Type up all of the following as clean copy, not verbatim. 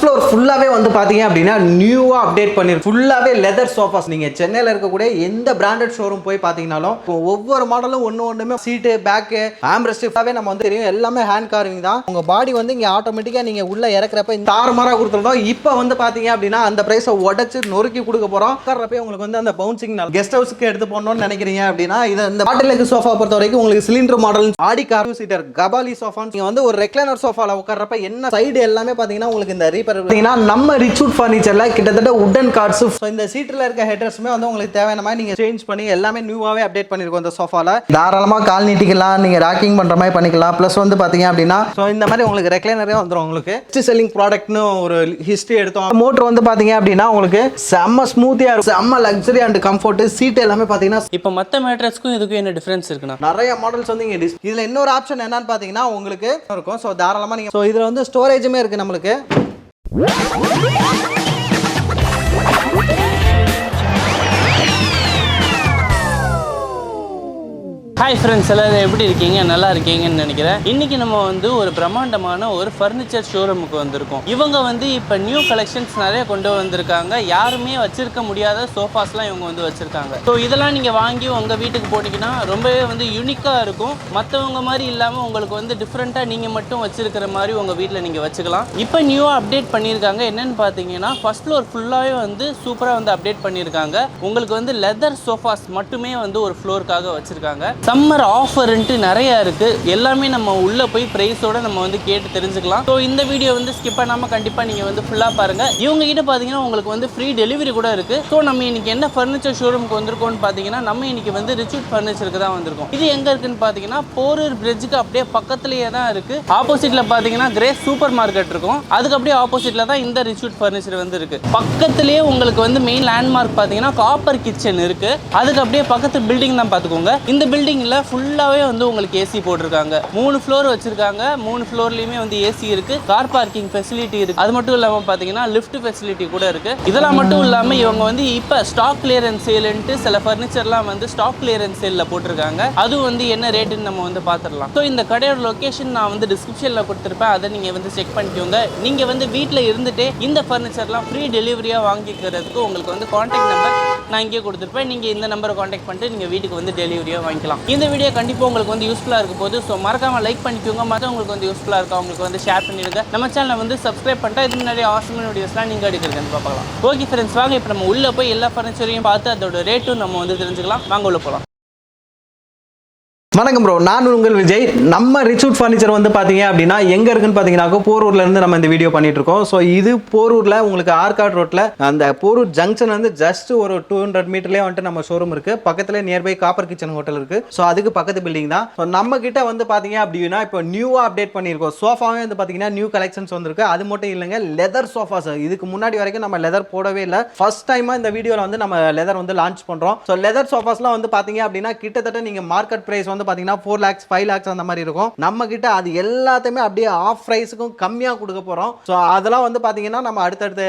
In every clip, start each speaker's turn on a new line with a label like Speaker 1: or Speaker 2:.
Speaker 1: Floor ஃபுல்லாவே வந்து பாத்தீங்க அப்படின்னா நியூவா அப்டேட் பண்ணிருக்கு. ஃபுல்லாவே லெதர் சோஃபாஸ். நீங்க சென்னையில இருக்கக்கூடிய எந்த பிராண்டட் ஷோரூம் போய் பாத்தீங்கன்னாலும் ஒவ்வொரு மாடலும் ஒண்ணுமே சீட்டு பேக் ஆம்ரெஸ்ட் நம்ம வந்து தெரியும் எல்லாமே ஹேண்ட் கார்விங் தான். உங்க பாடி வந்து இங்க ஆட்டோமேட்டிக்கா நீங்க உள்ள இறக்குறப்ப தாறுமாறா கொடுத்துருந்தோம். இப்போ வந்து பாத்தீங்க அப்படின்னா அந்த பிரைஸை உடைச்சு நொறுக்கி கொடுக்க போறோம். உட்கார்றப்ப உங்களுக்கு வந்து அந்த பவுன்சிங் கெஸ்ட் ஹவுஸ்க்கு எடுத்து போகணும்னு நினைக்கிறீங்க அப்படின்னா இந்த பாட்டிலுக்கு சோஃபா பொறுத்த வரைக்கும் உங்களுக்கு cylinder model Audi car seater Kabali sofa. நீங்க வந்து ஒரு ரெக்லைனர் சோஃபால உட்கார்றப்ப என்ன சைடு எல்லாமே பாத்தீங்கன்னா உங்களுக்கு இந்த ரீப்பர் பாத்தீங்கன்னா நம்ம ரிச்வுட் ஃபர்னிச்சர்ல கிட்டத்தட்ட வுடன் கார்ட்ஸ். இந்த சீட்ல இருக்க ஹெட்டர்ஸ்மே வந்து உங்களுக்கு தேவையான மாதிரி நீங்க சேஞ்ச் பண்ணி எல்லாமே நியூவாவே அப்டேட் பண்ணிருக்கோம். இந்த சோஃபால தாராளமா கால் நீட்டிக்கலாம், நீங்க ராக்கிங் பண்ற மாதிரி பண்ணிக்கலாம். பிளஸ் வந்து பாத்தீங்க அப்படின்னா இந்த மாதிரி உங்களுக்கு ரெக்லைனரே வந்துரும். உங்களுக்கு பெஸ்ட் செல்லிங் ப்ராடக்ட்னு ஒரு ஹிஸ்டரி எடுத்தோம். மோட்டர் வந்து பாத்தீங்க அப்படின்னா உங்களுக்கு செம்ம ஸ்மூத்தியா இருக்கும், செம்ம லக்ஸரி அண்ட் கம்ஃபர்ட். சீட் எல்லாமே பாத்தீங்கன்னா
Speaker 2: இப்போ மற்ற மேட்ரஸ்க்கும் இதுக்கும் என்ன டிஃபரன்ஸ் இருக்குன்னா
Speaker 1: நிறைய மாடல்ஸ் வந்து இங்க இதுல இன்னொரு ஆப்ஷன் என்னன்னு பாத்தீங்கன்னா உங்களுக்கு இருக்கும். ஸோ தாராளமா நீங்க இதுல வந்து ஸ்டோரேஜுமே இருக்கு நம்மளுக்கு.
Speaker 2: ஹாய் ஃப்ரெண்ட்ஸ், எல்லாரும் எப்படி இருக்கீங்க? நல்லா இருக்கீங்கன்னு நினைக்கிறேன். இன்றைக்கி நம்ம வந்து ஒரு பிரம்மாண்டமான ஒரு ஃபர்னிச்சர் ஷோரூமுக்கு வந்திருக்கோம். இவங்க வந்து இப்போ நியூ கலெக்ஷன்ஸ் நிறைய கொண்டு வந்திருக்காங்க. யாருமே வச்சிருக்க முடியாத சோஃபாஸ்லாம் இவங்க வந்து வச்சுருக்காங்க. ஸோ இதெல்லாம் நீங்கள் வாங்கி உங்கள் வீட்டுக்கு போட்டிங்கன்னா ரொம்பவே வந்து யூனிக்காக இருக்கும். மற்றவங்க மாதிரி இல்லாமல் உங்களுக்கு வந்து டிஃப்ரெண்ட்டாக நீங்கள் மட்டும் வச்சுருக்கிற மாதிரி உங்கள் வீட்டில் நீங்கள் வச்சுக்கலாம். இப்போ நியூவாக அப்டேட் பண்ணியிருக்காங்க. என்னென்னு பார்த்தீங்கன்னா ஃபர்ஸ்ட் ஃப்ளோர் ஃபுல்லாகவே வந்து சூப்பராக வந்து அப்டேட் பண்ணியிருக்காங்க. உங்களுக்கு வந்து லெதர் சோஃபாஸ் மட்டுமே வந்து ஒரு ஃப்ளோருக்காக வச்சுருக்காங்க. சம்மர் ஆஃபர்ன்ட்டு நிறைய இருக்குது. எல்லாமே நம்ம உள்ளே போய் ப்ரைஸோடு நம்ம வந்து கேட்டு தெரிஞ்சுக்கலாம். ஸோ இந்த வீடியோ வந்து ஸ்கிப் பண்ணாமல் கண்டிப்பாக நீங்கள் வந்து ஃபுல்லாக பாருங்கள். இவங்க கிட்ட பார்த்தீங்கன்னா உங்களுக்கு வந்து ஃப்ரீ டெலிவரி கூட இருக்குது. ஸோ நம்ம இன்றைக்கி என்ன ஃபர்னிச்சர் ஷோரூமுக்கு வந்திருக்கோம்னு பார்த்தீங்கன்னா நம்ம இன்றைக்கி வந்து ரிச்வுட் ஃபர்னிச்சருக்கு தான் வந்திருக்கோம். இது எங்கே இருக்குன்னு பார்த்தீங்கன்னா போரூர் பிரிட்ஜுக்கு அப்படியே பக்கத்துலேயே தான் இருக்குது. ஆப்போசிட்டில் பார்த்தீங்கன்னா கிரேஸ் சூப்பர் மார்க்கெட் இருக்கும். அதுக்கு அப்படியே ஆப்போசிட்டில் தான் இந்த ரிச்வுட் ஃபர்னிச்சர் வந்து இருக்குது. பக்கத்துலேயே உங்களுக்கு வந்து மெயின் லேண்ட்மார்க் பார்த்தீங்கன்னா காப்பர் கிச்சன் இருக்குது. அதுக்கு அப்படியே பக்கத்து பில்டிங் தான் பார்த்துக்கோங்க. இந்த பில்டிங் ஃபுல்லாவே வந்து உங்களுக்கு ஏசி போட்டிருக்காங்க. 3 ஃப்ளோர் வச்சிருக்காங்க. 3 ஃப்ளோர்லயுமே வந்து ஏசி இருக்கு. கார் பார்க்கிங் ஃபெசிலிட்டி இருக்கு. அது மட்டும் இல்லாம பாத்தீங்கன்னா லிஃப்ட் ஃபெசிலிட்டி கூட இருக்கு. இதெல்லாம் மட்டும் இல்லாம இவங்க வந்து இப்ப ஸ்டாக் கிளியரன்ஸ் சேல்ன்ட்டு சில ஃபர்னிச்சர்லாம் வந்து ஸ்டாக் கிளியரன்ஸ் சேல்ல போட்டிருக்காங்க. அது வந்து என்ன ரேட்டுன்னு நம்ம வந்து பாத்துடலாம். ஸோ இந்த கடையோட லொகேஷன் நான் வந்து டிஸ்கிரிப்ஷன்ல கொடுத்துருப்பேன். அதை நீங்க வந்து செக் பண்ணிக்கோங்க. நீங்க வந்து வீட்டில் இருந்துட்டே இந்த ஃபர்னிச்சர்லாம் ஃப்ரீ டெலிவரியா வாங்கிக்கிறதுக்கு உங்களுக்கு வந்து கான்டாக்ட் நம்பர் நான் இங்கே கொடுத்துருப்பேன். நீங்க இந்த நம்பரை கான்டாக்ட் பண்ணிட்டு நீங்க வீட்டுக்கு வந்து டெலிவரியா வாங்கிக்கலாம். இந்த வீடியோ கண்டிப்பாக உங்களுக்கு வந்து யூஸ்ஃபுல்லாக இருக்க போது. ஸோ மறக்காமல் லைக் பண்ணிக்கோங்க. மற்றவங்களுக்கு வந்து யூஸ்ஃபுல்லாக இருக்கும் அவங்களுக்கு வந்து ஷேர் பண்ணிடுங்க. நம்ம சேனலை வந்து சப்ஸ்கிரைப் பண்ணிட்டா இது முன்னாடி ஆசமான வீடியோஸ்லாம் நீங்கள் எடுக்கிறதுன்னு பார்க்கலாம். ஓகே ஃப்ரெண்ட்ஸ், வாங்க இப்போ நம்ம உள்ளே போய் எல்லா ஃபர்னிச்சரையும் பார்த்து அதோட ரேட்டும் நம்ம வந்து தெரிஞ்சுக்கலாம். வாங்க உள்ள போகலாம்.
Speaker 1: வணக்கம் ப்ரோ, நான் உங்கள் விஜய். நம்ம ரிச்வுட் ஃபர்னிச்சர் வந்து பார்த்தீங்க அப்படின்னா எங்கே இருக்குன்னு பார்த்தீங்கன்னா போரூர்ல இருந்து நம்ம இந்த வீடியோ பண்ணிட்டு இருக்கோம். ஸோ இது போரூரில் உங்களுக்கு ஆர்காட் ரோட்டில் அந்த போரூர் ஜங்ஷன் வந்து ஜஸ்ட் ஒரு 200 மீட்டர்லேயே வந்துட்டு நம்ம ஷோரூம் இருக்குது. பக்கத்தில் நியர்பை காப்பர் கிச்சன் ஹோட்டல் இருக்குது. ஸோ அதுக்கு பக்கத்து பில்டிங் தான். ஸோ நம்ம கிட்ட வந்து பார்த்தீங்க அப்படின்னா இப்போ நியூவாக அப்டேட் பண்ணியிருக்கோம். சோஃபாவே வந்து பார்த்தீங்கன்னா நியூ கலெக்ஷன்ஸ் வந்திருக்கு. அது மட்டும் இல்லைங்க, லெதர் சோஃபாஸ். இதுக்கு முன்னாடி வரைக்கும் நம்ம லெதர் போடவே இல்லை. ஃபர்ஸ்ட் டைமாக இந்த வீடியோவில் வந்து நம்ம லெதர் வந்து லான்ச் பண்ணுறோம். ஸோ லெதர் சோஃபாஸ்லாம் வந்து பார்த்தீங்க அப்படின்னா கிட்டத்தட்ட நீங்கள் மார்க்கெட் ப்ரைஸ் வந்து பாத்தீங்கன்னா 4 lakhs 5 lakhs அந்த மாதிரி இருக்கும். நம்ம கிட்ட அது எல்லாத்தையுமே அப்படியே ஆஃப் பிரைஸ்க்கும் கம்மியா கொடுக்க போறோம். சோ அதெல்லாம் வந்து பாத்தீங்கன்னா நம்ம அடுத்தடுத்த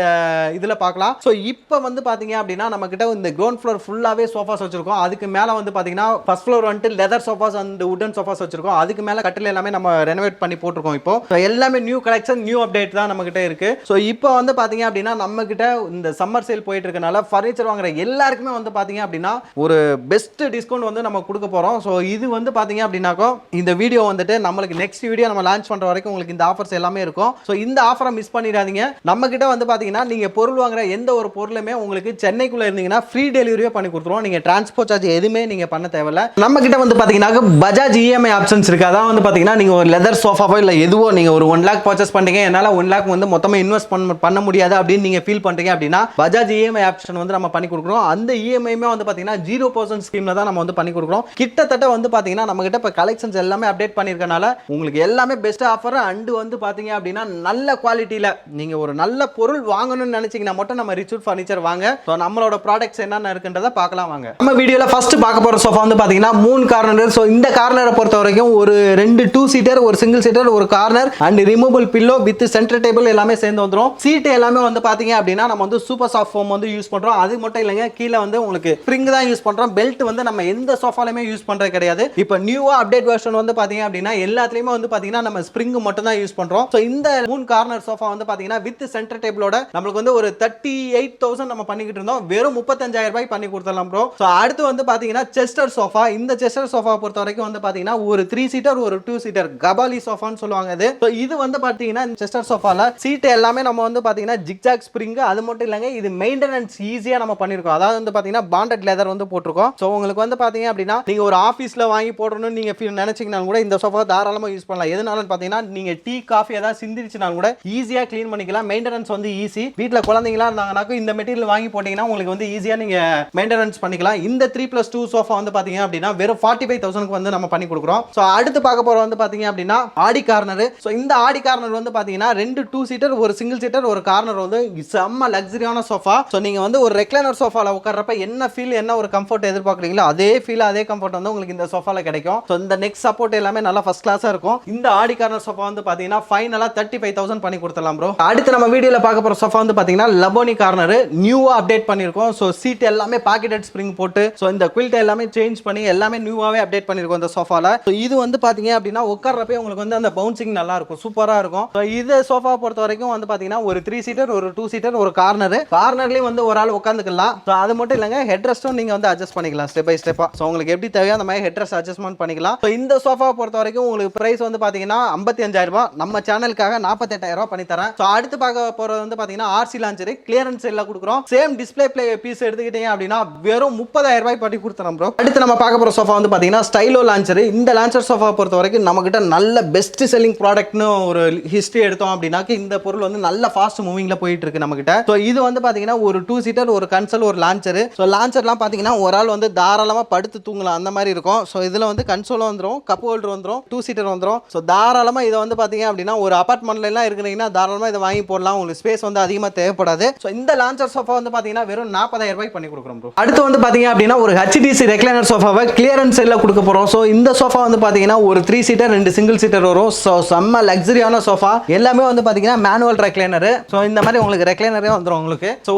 Speaker 1: இதுல பார்க்கலாம். சோ இப்போ வந்து பாத்தீங்க அப்படின்னா நம்ம கிட்ட இந்த கிரவுண்ட் ஃப்ளோர் ஃபுல்லாவே சோஃபாஸ் வச்சிருக்கோம். அதுக்கு மேல வந்து பாத்தீங்கன்னா ஃபர்ஸ்ட் ஃப்ளோர் வந்து லெதர் சோஃபாஸ் அண்ட் வுடன் சோஃபாஸ் வச்சிருக்கோம். அதுக்கு மேல கட்டில் எல்லாமே நம்ம ரெனோவேட் பண்ணி போட்டுருக்கோம். இப்போ எல்லாமே நியூ கலெக்ஷன் நியூ அப்டேட் தான் நம்ம கிட்ட இருக்கு. சோ இப்போ வந்து பாத்தீங்க அப்படின்னா நம்ம கிட்ட இந்த சம்மர் சேல் போயிட்டு இருக்கனால ஃபர்னிச்சர் வாங்குற எல்லாருக்குமே வந்து பாத்தீங்க அப்படின்னா ஒரு பெஸ்ட் டிஸ்கவுண்ட் வந்து நம்ம கொடுக்க போறோம். சோ இது வந்து பாத்தீங்க அப்படின்னாக்கோ இந்த வீடியோ வந்துட்டு நம்மளுக்கு நெக்ஸ்ட் வீடியோ நம்ம லான்ச் பண்ற வரைக்கும் உங்களுக்கு இந்த ஆஃபர்ஸ் எல்லாமே இருக்கும். ஸோ இந்த ஆஃபரை மிஸ் பண்ணிடாதீங்க. நம்ம கிட்ட வந்து பாத்தீங்கன்னா நீங்க பொருள் வாங்குற எந்த ஒரு பொருளுமே உங்களுக்கு சென்னைக்குள்ள இருந்தீங்கன்னா ஃப்ரீ டெலிவரியே பண்ணி கொடுத்துருவோம். நீங்க டிரான்ஸ்போர்ட் சார்ஜ் எதுவுமே நீங்க பண்ண தேவையில்ல. நம்ம கிட்ட வந்து பாத்தீங்கன்னா பஜாஜ் இஎம்ஐ ஆப்ஷன்ஸ் இருக்கு. அதான் வந்து பாத்தீங்கன்னா நீங்க ஒரு லெதர் சோஃபாவோ இல்ல எதுவோ நீங்க ஒரு 1 lakh பர்ச்சேஸ் பண்றீங்க, என்னால 1 lakh வந்து மொத்தமா இன்வெஸ்ட் பண்ண முடியாது அப்படின்னு நீங்க ஃபீல் பண்றீங்க அப்படின்னா பஜாஜ் இஎம்ஐ ஆப்ஷன் வந்து நம்ம பண்ணி கொடுக்குறோம். அந்த இஎம்ஐமே வந்து பாத்தீங்கன்னா 0% ஸ்கீம்ல தான் நம்ம வந்து பண்ணி கொடுக்குறோம். கிட்டத்தட்ட வந்து பாத்தீங்கன்னா நம்ம கிட்ட இப்ப கலெக்ஷன்ஸ் எல்லாமே அப்டேட் பண்ணிருக்கனால உங்களுக்கு எல்லாமே பெஸ்ட் ஆஃபர் அண்ட் வந்து பாத்தீங்க அப்படின்னா நல்ல குவாலிட்டியில நீங்க ஒரு நல்ல பொருள் வாங்கணும்னு நினைச்சீங்கன்னா மட்டும் நம்ம ரிச்வுட் ஃபர்னிச்சர் வாங்க. சோ நம்மளோட ப்ராடக்ட்ஸ் என்னென்ன இருக்குன்றத பார்க்கலாம் வாங்க. நம்ம வீடியோல ஃபர்ஸ்ட் பார்க்க போற சோஃபா வந்து பாத்தீங்கன்னா 3 கார்னர். சோ இந்த கார்னரை பொறுத்த வரைக்கும் ஒரு 2 2 சீட்டர், ஒரு சிங்கிள் சீட்டர், ஒரு corner and removable pillow with centre table எல்லாமே சேர்ந்து வந்துரும். சீட் எல்லாமே வந்து பாத்தீங்க அப்படின்னா நம்ம வந்து சூப்பர் சாஃப்ட் ஃபோம் வந்து யூஸ் பண்றோம். அது மட்டும் இல்லைங்க, கீழே வந்து உங்களுக்கு ஸ்ப்ரிங் தான் யூஸ் பண்றோம். பெல்ட் வந்து நம்ம எந்த சோஃபாலயுமே யூஸ் பண்றது கிடையாது. இப்போ நியூவா அப்டேட் வெர்ஷன் வந்து பாத்தீங்க அப்படின்னா எல்லாத்துலயுமே வந்து பாத்தீங்கன்னா நம்ம ஸ்ப்ரிங் மட்டும் தான் யூஸ் பண்றோம். ஸோ இந்த 3 கார்னர் சோஃபா வந்து பாத்தீங்கன்னா வித் சென்டர் டேபிளோட நம்மளுக்கு வந்து ஒரு 38,000 நம்ம பண்ணிக்கிட்டு இருந்தோம். வெறும் 35,000 ரூபாய் பண்ணி கொடுத்துடலாம் ப்ரோ. ஸோ அடுத்து வந்து பாத்தீங்கன்னா செஸ்டர் சோஃபா. இந்த செஸ்டர் சோஃபா பொறுத்த வரைக்கும் வந்து பாத்தீங்கன்னா ஒரு 3 சீட்டர் ஒரு 2 சீட்டர் கபாலி சோஃபான்னு சொல்லுவாங்க இது. ஸோ இது வந்து பாத்தீங்கன்னா செஸ்டர் சோஃபால சீட் எல்லாமே நம்ம வந்து பாத்தீங்கன்னா ஜிக்ஜாக் ஸ்ப்ரிங். அது மட்டும் இல்லைங்க, இது மெயின்டெனன்ஸ் ஈஸியா நம்ம பண்ணிருக்கோம். அதாவது வந்து பாத்தீங்கன்னா பாண்டட் லெதர் வந்து போட்டிருக்கோம். ஸோ உங்களுக்கு வந்து பாத்தீங்க அப்படின்னா நீங்க ஒரு ஆஃபீஸ்ல வாங்கி போடணும்னு நீங்க நினைச்சீங்கன்னா கூட இந்த சோஃபா தாராளமா யூஸ் பண்ணலாம். எதனாலன்னு பாத்தீங்கன்னா நீங்க டீ காஃபி ஏதாவது சிந்திருச்சுனாலும் கூட ஈஸியா க்ளீன் பண்ணிக்கலாம். மெயின்டெனன்ஸ் வந்து ஈஸி. வீட்டில் குழந்தைங்களா இருந்தாங்கன்னாக்கா இந்த மெட்டீரியல் வாங்கி போட்டீங்கன்னா உங்களுக்கு வந்து ஈஸியா நீங்க மெயின்டெனன்ஸ் பண்ணிக்கலாம். இந்த 3+2 சோஃபா வந்து பாத்தீங்க அப்படின்னா வெறும் 45,000 வந்து நம்ம பண்ணி கொடுக்குறோம். ஸோ அடுத்து பார்க்க போற வந்து பாத்தீங்க அப்படின்னா ஆடி கார்னர். ஸோ இந்த ஆடி கார்னர் வந்து பாத்தீங்கன்னா 2 2 சீட்டர் ஒரு சிங்கிள் சீட்டர் ஒரு கார்னர் வந்து செம்ம லக்ஸரியான சோஃபா. ஸோ நீங்க வந்து ஒரு ரெக்லைனர் சோஃபால உட்கார்றப்ப என்ன ஃபீல் என்ன ஒரு கம்ஃபர்ட் எதிர்பார்க்குறீங்களோ அதே ஃபீல் அதே கம்ஃபர்ட் வந்து உங்களுக்கு இந்த சோஃபால கிடைக்கும். ஸோ இந்த நெக் சப்போர்ட் எல்லாமே நல்லா ஃபர்ஸ்ட் கிளாஸா இருக்கும். இந்த ஆடி கார்னர் சோஃபா வந்து பாத்தீங்கன்னா ஃபைனலா 35,000 பண்ணி கொடுத்துடலாம் ப்ரோ. அடுத்து நம்ம வீடியோல பார்க்க போற சோஃபா வந்து பாத்தீங்கன்னா லபோனி கார்னர் நியூவா அப்டேட் பண்ணிருக்கோம். ஸோ சீட் எல்லாமே பாக்கெட்டட் ஸ்ப்ரிங் போட்டு ஸோ இந்த குயில்ட் எல்லாமே சேஞ்ச் பண்ணி எல்லாமே நியூவாவே அப்டேட் பண்ணிருக்கோம் இந்த சோஃபால. ஸோ இது வந்து பாத்தீங்க அப்படின்னா உட்கார்றப்பே உங்களுக்கு வந்து அந்த பவுன்சிங் நல்லா இருக்கும், சூப்பரா இருக்கும். ஸோ இந்த சோஃபா பொறுத்த வரைக்கும் வந்து பாத்தீங்கன்னா ஒரு 3 சீட்டர் ஒரு 2 சீட்டர் ஒரு கார்னர்லயும் வந்து ஒரு ஆள் உட்காந்துக்கலாம். ஸோ அது மட்டும் இல்லைங்க, ஹெட் ரெஸ்ட்டும் நீங்க வந்து அட்ஜஸ்ட் பண்ணிக்கலாம் ஸ்டெப் பை ஸ்டெப்பா. ஸோ உங்களுக்கு எப்படி தேவையோ அந்த மாதிரி ஹெட் ரெஸ்ட் அட்ஜஸ்ட்மெண்ட் பண்ணிக்கலாம். ஸோ இந்த சோஃபா பொறுத்த வரைக்கும் உங்களுக்கு பிரைஸ் வந்து பாத்தீங்கன்னா 55,000 ரூபாய். நம்ம சேனலுக்காக 48,000 ரூபாய் பண்ணி தரேன். ஸோ அடுத்து பார்க்க போறது வந்து பாத்தீங்கன்னா ஆர்சி லான்ச்சர் கிளியரன்ஸ் சேல்ல கொடுக்குறோம். சேம் டிஸ்ப்ளே பீஸ் எடுத்துக்கிட்டீங்க அப்படின்னா வெறும் 30,000 ரூபாய் பண்ணி கொடுத்துறோம் ப்ரோ. அடுத்து நம்ம பார்க்க போற சோஃபா வந்து பாத்தீங்கன்னா ஸ்டைலோ லான்ச்சர். இந்த லான்ச்சர் சோஃபா பொறுத்த வரைக்கும் நம்ம கிட்ட நல்ல பெஸ்ட் செல்லிங் ப்ராடக்ட்னு ஒரு ஹிஸ்டரி எடுத்தோம் அப்படின்னாக்க இந்த பொருள் வந்து நல்ல ஃபாஸ்ட் மூவிங்ல போயிட்டு இருக்கு நம்ம கிட்ட. ஸோ இது வந்து பாத்தீங்கன்னா ஒரு 2 சீட்டர் ஒரு கன்சோல் ஒரு லான்ச்சர். ஸோ லான்ச்சர்லாம் பாத்தீங்கன்னா ஒரு ஆள் வந்து தாராளமா படுத்து தூங்கலாம் அந்த மாதிரி இருக்கும். ஸோ இதுல வந்து கன்சோல் வந்துடும், கப் ஹோல்டர் வந்துடும், 2 சீட்டர் வந்துடும். ஸோ தாராளமா இதை வந்து பாத்தீங்க அப்படின்னா ஒரு அபார்ட்மெண்ட்ல எல்லாம் இருக்கிறீங்கன்னா தாராளமா இதை வாங்கி போடலாம். உங்களுக்கு ஸ்பேஸ் வந்து அதிகமா தேவைப்படாது. ஸோ இந்த லான்ச்சர் சோஃபா வந்து பாத்தீங்கன்னா வெறும் 40,000 ரூபாய் பண்ணி கொடுக்குறோம் ப்ரோ. அடுத்து வந்து பாத்தீங்க அப்படின்னா ஒரு HDC ரெக்லைனர் சோஃபாவை கிளியரன்ஸ் சேல்ல கொடுக்க போறோம். ஸோ இந்த சோஃபா வந்து பாத்தீங்கன்னா ஒரு 3 சீட்டர் 2 சிங்கிள் சீட்டர் வரும். ஸோ செம்ம லக்ஸரியான சோஃபா. எல்லாமே வந்து பாத்தீங்கன்னா மேனுவல் ரெக்லைனர். ஸோ இந்த மாதிரி உங்களுக்கு ரெக்லைனரே வந்துடும் உங்களுக்கு. ஸோ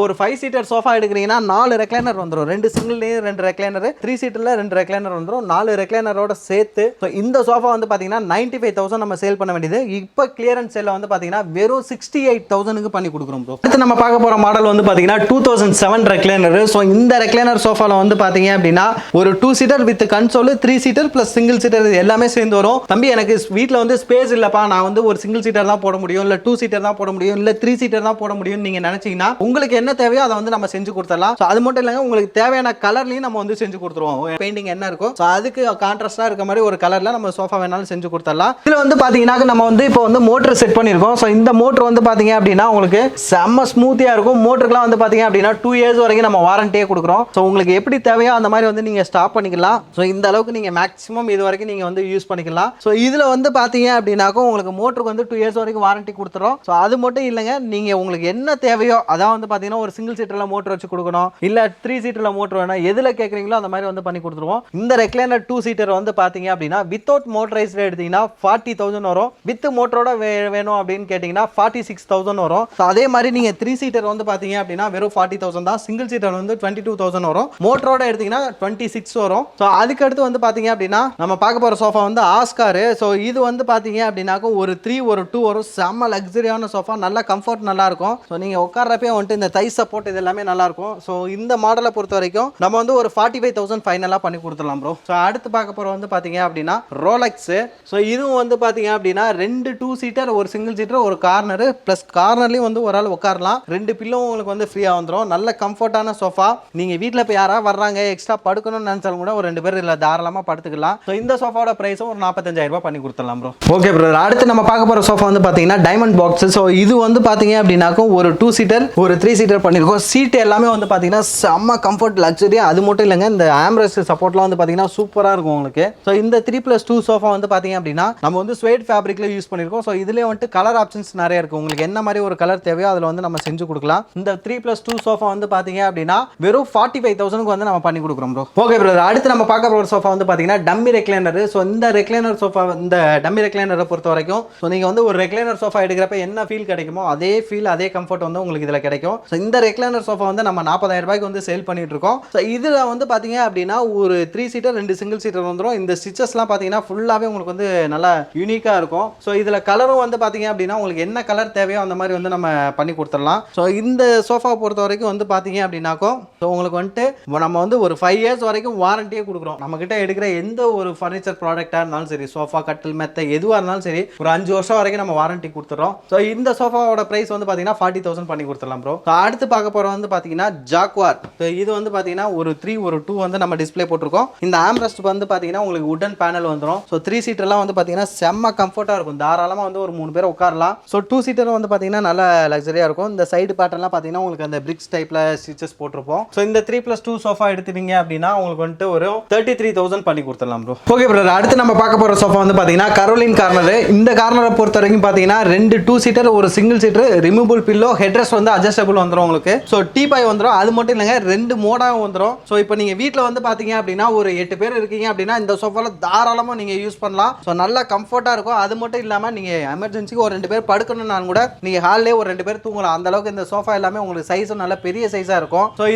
Speaker 1: ஒரு 5 சீட்டர் சோஃபா எடுக்கிறீங்கன்னா 4 ரெக்லைனர் வந்துடும். 2 சிங்கிள் 2 ரெக்லைனர், 3 சீட்டர்ல 2 ரெக்லைனர் வந்துடும். 4 ரெக்லைனரோட சேர்த்து. ஸோ இந்த சோஃபா வந்து பாத்தீங்கன்னா 95,000 நம்ம சேல் பண்ண வேண்டியது. இப்போ கிளியரன்ஸ் சேல்ல வந்து பாத்தீங்கன்னா வெறும் 68,000 பண்ணி கொடுக்குறோம் ப்ரோ. அடுத்து நம்ம பார்க்க போற மாடல் வந்து பாத்தீங்கன்னா 2007 ரெக்லைனர். ஸோ இந்த ரெக்லைனர் சோஃபால வந்து பாத்தீங்க அப்படின்னா ஒரு 2 seater with console 3 seater plus single seater எல்லாமே சேர்ந்து வரும். தம்பி எனக்கு வீட்டில் வந்து ஸ்பேஸ் இல்லப்பா, நான் வந்து ஒரு சிங்கிள் சீட்டர் தான் போட முடியும், இல்ல 2 சீட்டர் தான் போட முடியும், இல்ல 3 சீட்டர் தான் போட முடியும் நீங்க நினைச்சீங்கன்னா உங்களுக்கு என்ன தேவையோ அதை வந்து நம்ம செஞ்சு கொடுத்துடலாம். ஸோ அது மட்டும் இல்லைங்க, உங்களுக்கு தேவையான கலர்லையும் நம்ம வந்து செஞ்சு கொடுத்துருவோம். பெயிண்டிங் என்ன இருக்கும் ஸோ அதுக்கு கான்ட்ராஸ்டா இருக்க மாதிரி ஒரு கலர்ல நம்ம சோஃபா வேணாலும் செஞ்சு கொடுத்துடலாம். இதுல வந்து பாத்தீங்கன்னா நம்ம வந்து இப்போ வந்து மோட்டர் செட் பண்ணிருக்கோம். ஸோ இந்த மோட்டர் வந்து பாத்தீங்க அப்படின்னா உங்களுக்கு செம்ம ஸ்மூத்தியா இருக்கும். மோட்டருக்குலாம் வந்து பாத்தீங்க அப்படின்னா 2 இயர்ஸ் வரைக்கும் நம்ம வாரண்டியே கொடுக்குறோம். ஸோ உங்களுக்கு எப்படி தேவையோ அந்த மாதிரி வந்து நீங்க ஸ்டாப் பண்ணிக்கலாம். ஸோ இந்த அளவுக்கு நீங்க மேக்ஸிமம் இது வரைக்கும் நீங்க வந்து யூஸ் பண்ணிக்கலாம். ஸோ இதுல வந்து பாத்தீங்க அப்படின்னாக்கும் உங்களுக்கு மோட்டருக்கு வந்து 2 இயர்ஸ் வரைக்கும் வாரண்டி கொடுத்துறோம். ஸோ அது மட்டும் இல்லைங்க, நீங்க உங்களுக்கு என்ன தேவையோ அதான் வந்து பாத்தீங்கன்னா ஒரு சிங்கிள் சீட்டர்ல மோட்டர் வச்சு கொடுக்கணும், இல்ல 3 சீட்டர்ல மோட்டர் வேணும், எதுல கேட்குறீங்களோ அந்த மாதிரி வந்து பண்ணி கொடுத்துருவோம். இந்த ரெக்லைனர் 2 சீட்டர் வந்து பாத்தீங்க அப்படின்னா வித்தவுட் மோட்டரைஸ்ல எடுத்தீங்கன்னா 40,000 வரும். வித் மோட்டரோட வேணும் அப்படின்னு கேட்டீங்கன்னா 46,000 வரும். அதே மாதிரி நீங்க 3 சீட்டர் வந்து பாத்தீங்க அப்படின்னா வெறும் 40,000 தான். சிங்கிள் சீட்டர் வந்து 22,000 வரும். மோட்டரோட எடுத்தீங்கன்னா 26 வரும். ஸோ அதுக்கு அடுத்து வந்து பாத்தீங்க அப்படின்னா நம்ம பார்க்க போற சோஃபா வந்து ஆஸ்கார். ஸோ இது வந்து பாத்தீங்க அப்படின்னாக்க ஒரு 3 ஒரு 2 வரும். செம்ம லக்ஸரியான சோஃபா, நல்ல கம்ஃபர்ட் நல்லா இருக்கும். ஸோ நீங்க உட்கார்றப்பே வந்துட்டு இந்த தை சப்போர்ட் இது எல்லாமே நல்லா இருக்கும். ஸோ இந்த மாடலை பொறுத்த வரைக்கும் நம்ம வந்து ஒரு 45,000 ஃபைனலா பண்ணி கொடுத்துடலாம் ப்ரோ. ஸோ அடுத்து பார்க்க போற வந்து பாத்தீங்க அப்படின்னா ரோலக்ஸ். ஸோ இதுவும் வந்து பாத்தீங்க அப்படின்னா 2 2 சீட்டர் ஒரு சிங்கிள் சீட்டர் ஒரு கார்னர் பிளஸ் கார்னர்லயும் வந்து ஒரு ஆள் உட்காரலாம். 2 பில்லோ உங்களுக்கு வந்து ஃப்ரீயா வந்துடும். நல்ல கம்ஃபர்ட்டான சோஃபா. நீங்க வீட்டில் இப்போ யாராவது வர்றாங்க எக்ஸ்ட்ரா படுக்கணும்னு நினைச்சாலும் கூட ஒரு 2 பேர் இல்லை தாராளமா படுத்துக்கலாம். ஸோ இந்த சோஃபாவோட பிரைஸும் ஒரு 45,000 ரூபாய் பண்ணி கொடுத்துடலாம் ப்ரோ. Okay bro. அடுத்து நம்ம பார்க்க போற சோஃபா வந்து பாத்தீங்கன்னா டைமண்ட் பாக்ஸ். ஸோ இது வந்து பாத்தீங்க அப்படின்னாக்கும் ஒரு 2 சீட்டர் ஒரு 3 சீட்டர் பண்ணிருக்கோம். சீட் எல்லாமே வந்து பாத்தீங்கன்னா செம்ம கம்ஃபர்ட் லக்ஸரி. அது மட்டும் இல்லைங்க, இந்த ஆம்ரெஸ்ட் சப்போர்ட்லாம் வந்து பாத்தீங்கன்னா சூப்பரா இருக்கும் உங்களுக்கு. ஸோ இந்த 3+2 சோஃபா வந்து பாத்தீங்க அப்படின்னா நம்ம வந்து ஸ்வேட் ஃபேப்ரிக்ல யூஸ் பண்ணிருக்கோம். ஸோ இதுலயே வந்து கலர் ஆப்ஷன்ஸ் நிறைய இருக்கு. உங்களுக்கு என்ன மாதிரி ஒரு கலர் தேவையோ அதில் வந்து நம்ம செஞ்சு கொடுக்கலாம். இந்த 3+2 சோஃபா வந்து பாத்தீங்க அப்படின்னா வெறும் 45,000 வந்து நம்ம பண்ணி கொடுக்குறோம் ப்ரோ. Okay brother. அடுத்து நம்ம பார்க்க போற சோஃபா வந்து பாத்தீங்கன்னா டம்மி ரெக்லைனர். ஸோ இந்த ரெக்லைனர் சோஃபா இந்த டம்மி ரெக்லைனரை பொறுத்த வரைக்கும் ஸோ நீங்க வந்து ஒரு ரெக்லைனர் சோஃபா எடுக்கிறப்ப என்ன ஃபீல் கிடைக்குமோ அதே ஃபீல் அதே கம்ஃபர்ட் வந்து உங்களுக்கு இதுல கிடைக்கும். ஸோ இந்த ரெக்லைனர் சோஃபா வந்து நம்ம 40,000 ரூபாய்க்கு வந்து சேல் பண்ணிட்டு இருக்கோம். ஸோ இதுல வந்து பாத்தீங்க அப்படின்னா ஒரு 3 சீட்டர் 2 சிங்கிள் சீட்டர் சீட்டர் வந்துடும். இந்த ஸ்டிச்சஸ்லாம் பார்த்தீங்கன்னா ஃபுல்லாகவே உங்களுக்கு வந்து நல்லா யூனிக்காக இருக்கும். ஸோ இதில் கலரும் வந்து பார்த்தீங்க அப்படின்னா உங்களுக்கு என்ன கலர் தேவையோ அந்த மாதிரி வந்து நம்ம பண்ணி கொடுத்துடலாம். ஸோ இந்த சோஃபா பொறுத்த வரைக்கும் வந்து பார்த்தீங்க அப்படின்னாக்கோ ஸோ உங்களுக்கு வந்துட்டு நம்ம வந்து ஒரு 5 இயர்ஸ் வரைக்கும் வாரண்டியே கொடுக்குறோம். நம்மக்கிட்ட எடுக்கிற எந்த ஒரு ஃபர்னிச்சர் ப்ராடக்டாக இருந்தாலும் சரி, சோஃபா, கட்டில், மெத்தை எதுவாக இருந்தாலும் சரி, ஒரு 5 வருஷம் வரைக்கும் நம்ம வாரண்டி கொடுத்துறோம். ஸோ இந்த சோஃபாவோட ப்ரைஸ் வந்து பார்த்தீங்கன்னா 40,000 பண்ணி கொடுத்துடலாம் ப்ரோ. ஸோ அடுத்து பார்க்க போகிற வந்து பார்த்தீங்கன்னா ஜாக்வார். ஸோ இது வந்து பார்த்தீங்கன்னா ஒரு 3 ஒரு 2 வந்து நம்ம டிஸ்பிளே போட்டிருக்கோம். இந்த ஆம்ரெஸ்ட் வந்து பார்த்தீங்கன்னா உங்களுக்கு உடன் பேனல் வந்துடும். ஸோ 3 சீட்டர்லாம் வந்து பார்த்தீங்கன்னா செம்ம கம்ஃபர்ட்டாக இருக்கும். தாராளமாக வந்து ஒரு 3 பேர் உட்காரலாம். ஸோ 2 சீட்டர் வந்து பார்த்தீங்கன்னா நல்ல லக்ஸரியாக இருக்கும். இந்த சைடு பேட்டர்லாம் பார்த்தீங்கன்னா உங்களுக்கு அந்த பிரிக்ஸ் டைப்பில் ஸ்டிச்சஸ் போட்டிருப்போம். ஸோ இந்த 3+2 சோஃபா எடுத்துட்டீங்க அப்படின்னா உங்களுக்கு வந்துட்டு ஒரு 33,000 பண்ணி கொடுத்துடலாம் ப்ரோ. ஓகே ப்ரோ, அடுத்து நம்ம பார்க்க போகிற சோஃபா வந்து பார்த்தீங்கன்னா கரோலின் கார்னர். இந்த கார்னரை பொறுத்த வரைக்கும் பார்த்தீங்கன்னா 2 2 சீட்டர் ஒரு single seater, removable pillow, headrest வந்து அட்ஜஸ்டபிள் வந்துடும் உங்களுக்கு. ஸோ டீபாய் வந்துடும். அது மட்டும் இல்லைங்க, 2 மோடாகவும் வந்துடும். ஸோ இப்போ நீங்கள் வீட்டில் வந்து பார்த்தீங்க அப்படின்னா ஒரு 8 பேர் இருக்கீங்க அப்படின்னா இந்த சோஃபாவில் தாராளமாக நீங்கள் யூஸ் பண்ணலாம். ஸோ நல்லா கம்ஃபர்ட்டாக இருக்கும். அது மட்டும் இல்லாமல் நீங்கள் எமர்ஜென்சிக்கு ஒரு 2 பேர் படுக்கணும்னாலும் கூட நீங்கள் ஹால்லே ஒரு 2 பேர் தூங்கலாம். அந்த அளவுக்கு இந்த சோஃபா எல்லாமே உங்களுக்கு சைஸும் நல்ல பெரிய சைஸாக இருக்கும். ஸோ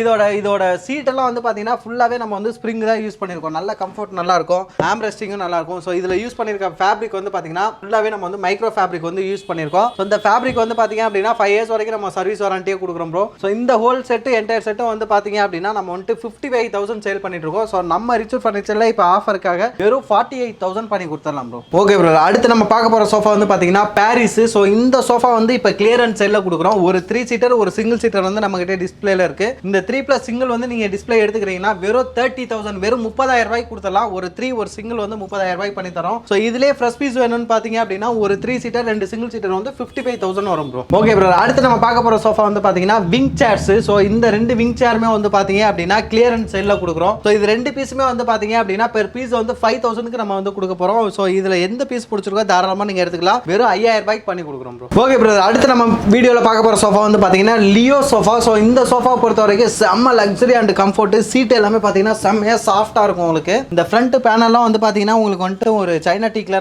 Speaker 1: இதோட சீட்டெல்லாம் வந்து பார்த்தீங்கன்னா ஃபுல்லாகவே நம்ம வந்து ஸ்ப்ரிங் தான் யூஸ் பண்ணியிருக்கோம். நல்ல கம்ஃபர்ட் நல்லா இருக்கும். ஆம்ரெஸ்டிங்கும் நல்லா இருக்கும். ஸோ இதில் யூஸ் பண்ணியிருக்க ஃபேப்ரிக் வந்து பார்த்தீங்கன்னா ஃபுல்லாகவே நம்ம வந்து மைக்ரோ ஃபேப்ரிக் வந்து யூஸ் பண்ணியிருக்கோம். ஸோ இந்த ஃபேப்ரிக் வந்து பார்த்தீங்க அப்படின்னா 5 இயர்ஸ் வரைக்கும் நம்ம சர்வீஸ் வாரண்டியே கொடுக்குறோம் ப்ரோ. ஸோ இந்த ஹோல் செட்டு என்டையர் செட்டும் வந்து பார்த்தீங்க அப்படின்னா நம்ம வந்துட்டு 55,000 சேல் பண்ணிட்டு இருக்கோம். ஸோ நம்ம ரிச்சூட் ஃபர்னிச்சரில் இப்போ ஆஃபருக்காக வெறும் 48,000 பண்ணி கொடுத்துடலாம் ப்ரோ. ஓகே ப்ரோ, அடுத்து நம்ம பார்க்க போகிற சோஃபா வந்து பார்த்தீங்கன்னா பாரிஸ். ஸோ இந்த சோஃபா வந்து இப்போ கிளியரன்ஸ் சேலில் கொடுக்குறோம். ஒரு 3 சீட்டர் ஒரு சிங்கிள் சீட்டர் வந்து நம்ம கிட்ட டிஸ்பிளேல இருக்கு. இந்த 3+ சிங்கிள் வந்து நீங்கள் டிஸ்பிளே எடுத்துக்கிறீங்கன்னா வெறும் 30,000 வெறும் 30,000 ரூபாய்க்கு கொடுத்துடலாம். ஒரு 3 ஒரு சிங்கிள் வந்து 30,000 ரூபாய்க்கு பண்ணி தரோம். ஸோ இதுலேயே ஃப்ரெஷ் பீஸ் வேணும்னு பார்த்தீங்க அப்படின்னா ஒரு 3 சீட்டர் 2 சிங்கிள் சீட்டர் வந்து 55,000 வரும் ப்ரோ. ஓகே ப்ரோ, அடுத்து நம்ம பார்க்க போகிற சோஃபா வந்து பார்த்தீங்கன்னா விங் சேர்ஸ். ஸோ இந்த 2 விங் சேருமே வந்து பார்த்தீங்க அப்படின்னா கிளியரன்ஸ் சேலில் கொடுக்குறோம். ஸோ இது 2 பீஸுமே வந்து பார்த்தீங்க அப்படின்னா பெர் பீஸ் வந்து 5,000க்கு நம்ம வந்து கொடுக்க போகிறோம். ஸோ இதில் எந்த பீஸ் பிடிச்சிருக்கோ தாராளமாக நீங்கள் எடுத்துக்கலாம். வெறும் 5,000 ரூபாய்க்கு பண்ணி கொடுக்குறோம் ப்ரோ. ஓகே ப்ரோ, அடுத்து நம்ம வீடியோவில் பார்க்க போகிற சோஃபா வந்து பார்த்தீங்கன்னா லியோ சோஃபா. ஸோ இந்த சோஃபா பொறுத்த வரைக்கும் செம்ம லக்ஸரி அண்ட் கம்ஃபர்ட். சீட் எல்லாமே பார்த்தீங்கன்னா செம்மையாக சாஃப்டாக இருக்கும் உங்களுக்கு. இந்த ஃப்ரண்ட் பேனல்லாம் வந்து பார்த்தீங்கன்னா உங்களுக்கு வந்துட்டு ஒரு சைனா டீக்ல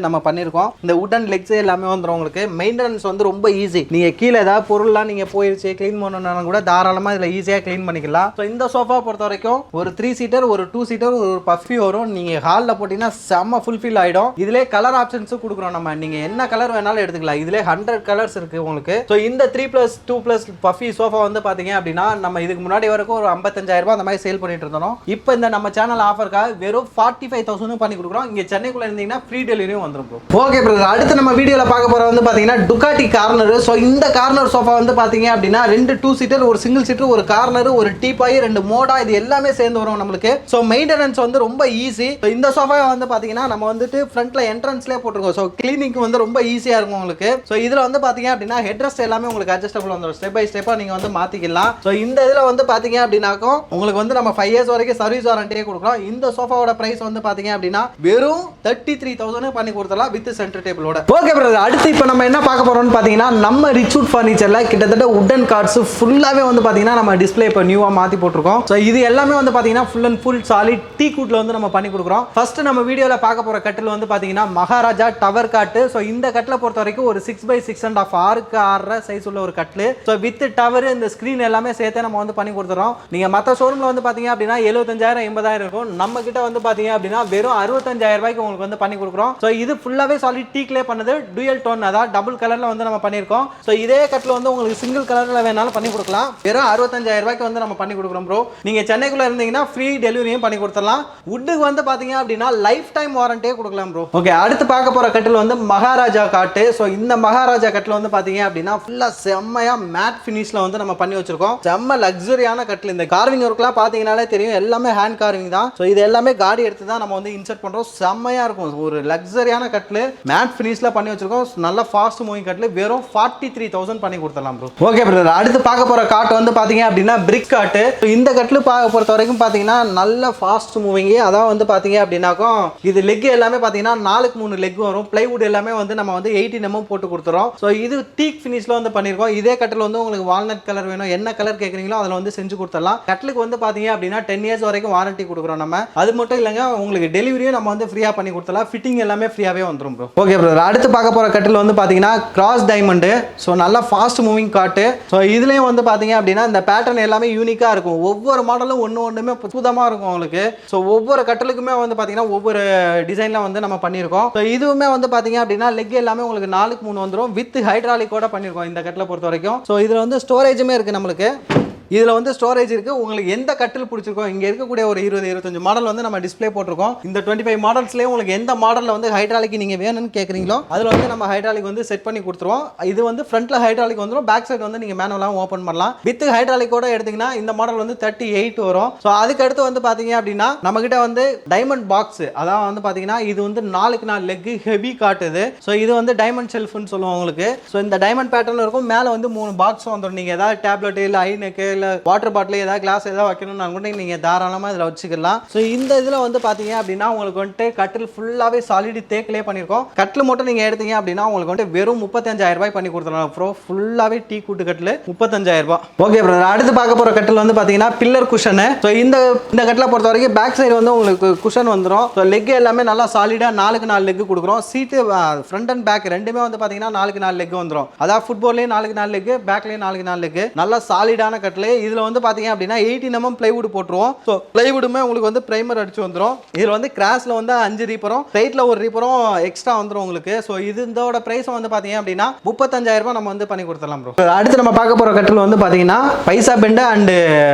Speaker 1: நம்ம பண்ணியிருக்கோம். இந்த உடன் லெக்ஸ் எல்லாமே வந்துடும் உங்களுக்கு. மெயின்டெனன்ஸ் வந்து ரொம்ப ஈஸி. நீங்கள் கீழே ஏதாவது பொருள்லாம் நீங்கள் போயிடுச்சு க்ளீன் பண்ணணும்னா கூட தாராளமாக இதில் ஈஸியாக க்ளீன் பண்ணிக்கலாம். ஸோ இந்த சோஃபா பொறுத்த வரைக்கும் ஒரு 3 சீட்டர் ஒரு 2 சீட்டர் ஒரு பஃபி வரும். நீங்கள் ஹாலில் போட்டிங்கன்னா செம்ம ஃபுல்ஃபில் ஆகிடும். இதிலே கலர் ஆப்ஷன்ஸும் கொடுக்குறோம் நம்ம. நீங்கள் என்ன கலர் வேணாலும் எடுத்துக்கலாம். இதிலே 100 கலர்ஸ் இருக்குது உங்களுக்கு. ஸோ இந்த 3+2+ பஃபி சோஃபா வந்து பார்த்தீங்க அப்படின்னா நம்ம இதுக்கு முன்னாடி வரைக்கும் ஒரு 55,000 ரூபாய் அந்த மாதிரி சேல் பண்ணிட்டு இருந்தோம். இப்போ இந்த நம்ம சேனல் ஆஃபருக்காக வெறும் 45,000 பண்ணி கொடுக்குறோம். இங்கே சென்னைக்குள்ள இருந்தீங்கன்னா ஃப்ரீ டெலிவரியும் வந்துடும் ப்ரோ. ஓகே பிரதர், அடுத்து நம்ம வீடியோவில் பார்க்க போகிற வந்து பார்த்தீங்கன்னா டுகாட்டி கார்னர். ஸோ இந்த கார்னர் சோஃபா வந்து பார்த்தீங்க அப்படின்னா 2 2 சீட்டர் ஒரு சிங்கிள் சீட்டர் ஒரு கார்னர் ஒரு டீபாய் 2 மோடா இது எல்லாமே சேர்ந்து வரும் நம்மளுக்கு. ஸோ மெயின்டெனன்ஸ் வந்து ரொம்ப ஈஸி. இந்த சோஃபா வந்து பார்த்தீங்கன்னா நம்ம வந்துட்டு ஃப்ரண்ட்ல என்ட்ரன்ஸ்லேயே போட்டிருக்கோம். ஸோ கிளீனிங் வந்து ரொம்ப ஈஸியாக இருக்கும் உங்களுக்கு. ஸோ இதில் வந்து பார்த்தீங்க அப்படின்னா ஹெட்ரெஸ்ட் எல்லாமே உங்களுக்கு அட்ஜஸ்டபிள் வந்துடும். ஸ்டெப் பை ஸ்டெப்பாக நீங்கள் வந்து மாற்றிக்கலாம். ஸோ இந்த இதில் வந்து பார்த்தீங்க அப்படின்னாக்கும் உங்களுக்கு வந்து நம்ம 5 இயர்ஸ் வரைக்கும் சர்வீஸ் வாரண்டியே கொடுக்குறோம். இந்த சோஃபாவோட பிரைஸ் வந்து பார்த்தீங்க அப்படின்னா வெறும் 33,000 பண்ணி கொடுத்தலாம் வித் சென்டர் டேபிளோட. ஓகே பிரதர், அடுத்து இப்போ நம்ம என்ன பார்க்க போறோம்னு பார்த்தீங்கன்னா நம்ம ரிச்சூட் ஃபர்னிச்சர்ல கிட்டத்தட்ட உடன் கார்ட்ஸ் ஃபுல்லாகவே வந்து பார்த்தீங்கன்னா நம்ம டிஸ்பிளே இப்போ நியூவாக மாற்றி போட்டிருக்கோம். ஸோ இது எல்லாமே வந்து பார்த்தீங்கன்னா ஃபுல் அண்ட் ஃபுல் சாலிட் டீ குட்ல வந்து நம்ம பண்ணி கொடுக்குறோம். ஃபர்ஸ்ட் நம்ம வீடியோவில் பார்க்க போகிற கட்டில் வந்து பார்த்தீங்கன்னா மகாராஜா டவர் காட்டு. ஸோ இந்த கட்டில் பொறுத்த வரைக்கும் ஒரு 6x6.5 6க்கு 6 சைஸ் உள்ள ஒரு கட்டில். ஸோ வித் டவர் இந்த ஸ்க்ரீன் எல்லாமே சேர்த்து நம்ம வந்து பண்ணி கொடுத்துறோம். நீங்கள் மற்ற ஷோரூமில் வந்து பார்த்தீங்க அப்படின்னா 75,000 80,000 இருக்கும். நம்ம கிட்ட வந்து பார்த்தீங்க அப்படின்னா வெறும் 65,000 ரூபாய்க்கு உங்களுக்கு வந்து பண்ணி கொடுக்குறோம். ஸோ இது ஃபுல்லாகவே சாலிட் டீக்லே பண்ணது டூயல் டோன், அதாவது டபுள் கலரில் வந்து நம்ம பண்ணியிருக்கோம். ஸோ இதே கட்டில் வந்து உங்களுக்கு சிங்கிள் கலரில் வேணாலும் பண்ணி கொடுக்கலாம். வெறும் 65,000 ரூபாய்க்கு வந்து நம்ம பண்ணி கொடுக்குறோம் ப்ரோ. நீங்கள் சென்னைக்குள்ளே இருந்தீங்கன்னா ஃப்ரீ டெலிவரியும் பண்ணி கொடுத்துடலாம். வுட்டுக்கு வந்து பார்த்தீங்க அப்படின்னா லைஃப் டைம் வாரண்டியே கொடுக்கலாம் ப்ரோ. ஓகே, அடுத்து பார்க்க போகிற கட்டில் வந்து மகாராஜா காட்டு. ஸோ இந்த மகாராஜா கட்டில் வந்து பார்த்தீங்க அப்படின்னா ஃபுல்லாக செம்மையாக மேட் ஃபினிஷில் வந்து நம்ம பண்ணி வச்சிருக்கோம். செம்ம லக்ஸரியான கட்டில். இந்த கார்விங் ஒர்க்லாம் பார்த்தீங்கன்னாலே தெரியும், எல்லாமே ஹேண்ட் கார்விங் தான். ஸோ இது எல்லாமே காடி எடுத்து தான் நம்ம வந்து இன்சர்ட் பண்ணுறோம். செம்மையாக இருக்கும். ஒரு லக்ஸரியான கட்டில் மேட் ஃபினிஷில் பண்ணி வச்சிருக்கோம். நல்ல ஃபாஸ்ட் மூவிங் கட்டில் வெறும் 43,000 பண்ணி கொடுத்துடலாம் ப்ரோ. ஓகே பிரதர், அடுத்து பார்க்க போகிற காட்டு வந்து பார்த்தீங்க அப்படின்னா பிரிக் காட்டு. இந்த கட்டில் பொறுத்த வரைக்கும் பார்த்தீங்கன்னா நல்ல ஃபாஸ்ட் மூவிங். அதான் வந்து பார்த்தீங்க அப்படின்னாக்கும் இது லெக் எல்லாமே பார்த்தீங்கன்னா 4க்கு 3 லெக் வரும். பிளைவுட் எல்லாமே வந்து நம்ம வந்து 18 mm போட்டு கொடுத்துறோம். ஸோ இது டீக் ஃபினிஷில் வந்து பண்ணியிருக்கோம். இதே கட்டில் வந்து உங்களுக்கு வால்நட் கலர் வேணும், என்ன கலர் கேட்குறீங்களோ அதில் வந்து செஞ்சு கொடுத்துடலாம். கட்டிலுக்கு வந்து பார்த்தீங்க அப்படின்னா 10 இயர்ஸ் வரைக்கும் வாரண்டி கொடுக்குறோம் நம்ம. அது மட்டும் இல்லைங்க, உங்களுக்கு டெலிவரியும் நம்ம வந்து ஃப்ரீயாக பண்ணி கொடுத்துடலாம். ஃபிட்டிங் எல்லாமே ஃப்ரீயாகவே வந்துடும் ப்ரோ. ஓகே பிரதர், அடுத்து பார்க்க போகிற கட்டில் வந்து பார்த்தீங்கன்னா கிராஸ் டைமண்டு. ஸோ நல்லா ஃபாஸ்ட் மூவிங் காட்டு. ஸோ இதுலேயும் வந்து பார்த்தீங்க அப்படின்னா இந்த பேட்டர்ன் எல்லாமே யூனிக்காக இருக்கும். ஒவ்வொரு மாடலும் ஒன்றுமே புதுமாக இருக்கும் உங்களுக்கு. ஸோ ஒவ்வொரு ஒவ்வொரு கட்டலுக்குமே வந்து பார்த்தீங்கன்னா ஒவ்வொரு டிசைனில் வந்து நம்ம பண்ணியிருக்கோம். ஸோ இதுவுமே வந்து பார்த்தீங்க அப்படின்னா லெக் எல்லாமே உங்களுக்கு 4x3 வந்துடும். வித் ஹைட்ராலிக்கோட பண்ணியிருக்கோம் இந்த கட்டில் பொறுத்த வரைக்கும். ஸோ இதில் வந்து ஸ்டோரேஜுமே இருக்குது நம்மளுக்கு. இதில் வந்து ஸ்டோரேஜ் இருக்குது. உங்களுக்கு எந்த கட்டில் பிடிச்சிருக்கோம், இங்கே இருக்கக்கூடிய ஒரு 20-25 மாடல் வந்து நம்ம டிஸ்பிளே போட்டிருக்கோம். இந்த 25 மாடல்ஸ்லேயே உங்களுக்கு எந்த மாடலில் வந்து ஹைட்ராலிக் நீங்கள் வேணும்னு கேட்குறீங்களோ அதில் வந்து நம்ம ஹைட்ராலிக் வந்து செட் பண்ணி கொடுத்துருவோம். இது வந்து ஃப்ரண்ட்டில் ஹைட்ராலிக் வந்துடும், பேக் சைடு வந்து நீங்கள் மேனுவலாக ஓப்பன் பண்ணலாம். வித் ஹைட்ராலிக்கோட எடுத்திங்கன்னா இந்த மாடல் வந்து 38 வரும். ஸோ அதுக்கடுத்து வந்து பார்த்தீங்க அப்படின்னா நம்மகிட்ட வந்து டைமண்ட் பாக்ஸ், அதான் வந்து பார்த்தீங்கன்னா இது வந்து 4x4 லெக்கு ஹெவி காட்டுது. ஸோ இது வந்து டைமண்ட் ஷெல்ஃப்னு சொல்லுவோம் உங்களுக்கு. ஸோ இந்த டைமண்ட் பேட்டர்ன் இருக்கும். மேலே வந்து 3 பாக்ஸ் வந்துடும். நீங்கள் ஏதாவது டேப்லெட் இல்லை ஐநெக்கு வாட்டர் பாட்டில் ஏதாவது கிளாஸ் ஏதாவது வைக்கணும்னா கூட நீங்கள் தாராளமாக இதில் வச்சுக்கலாம். ஸோ இந்த இதில் வந்து பார்த்தீங்க அப்படின்னா உங்களுக்கு வந்துட்டு கட்டில் ஃபுல்லாகவே சாலிட் தேக்கிலே பண்ணியிருக்கோம். கட்டில் மட்டும் நீங்கள் எடுத்தீங்க அப்படின்னா உங்களுக்கு வந்துட்டு வெறும் 35,000 ரூபாய் பண்ணி கொடுத்துருவோம். ப்ரோ ஃபுல்லாகவே டீ கூட்டு கட்டில் 35,000 ரூபாய். ஓகே பிரதர், அடுத்து பார்க்க போகிற கட்டில் வந்து பார்த்தீங்கன்னா பில்லர் குஷனு. ஸோ இந்த கட்டில் பொறுத்த வரைக்கும் பேக் சைடு வந்து உங்களுக்கு குஷன் வந்துடும். ஸோ லெக் எல்லாமே நல்லா சாலிடாக 4x4 லெக் கொடுக்குறோம். சீட்டு ஃப்ரண்ட் அண்ட் பேக் ரெண்டுமே வந்து பார்த்தீங்கன்னா 4x4 லெக் வந்துடும். அதாவது ஃபுட்பால்லேயும் 4x4 லெக், பேக்லேயும் 4x4 லெக். நல்லா சாலிடான கட்டில். இதில் வந்து பார்த்தீங்க அப்படின்னா 18 mm பிளைவுட் போட்டுருவோம். ஸோ பிளைவுடுமே உங்களுக்கு வந்து பிரைமர் அடிச்சு வந்துடும். இதில் வந்து கிராஸில் வந்து 5 ரீப்பரும் ஸ்ட்ரைட்டில் ஒரு ரீப்பரும் எக்ஸ்ட்ரா வந்துடும் உங்களுக்கு. ஸோ இதோட பிரைஸ் வந்து பார்த்தீங்க அப்படின்னா 35,000 ரூபாய் நம்ம வந்து பண்ணி கொடுத்துடலாம் ப்ரோ. அடுத்து நம்ம பார்க்க போகிற கட்டில் வந்து பார்த்தீங்கன்னா பைசா பெண்டு அண்டு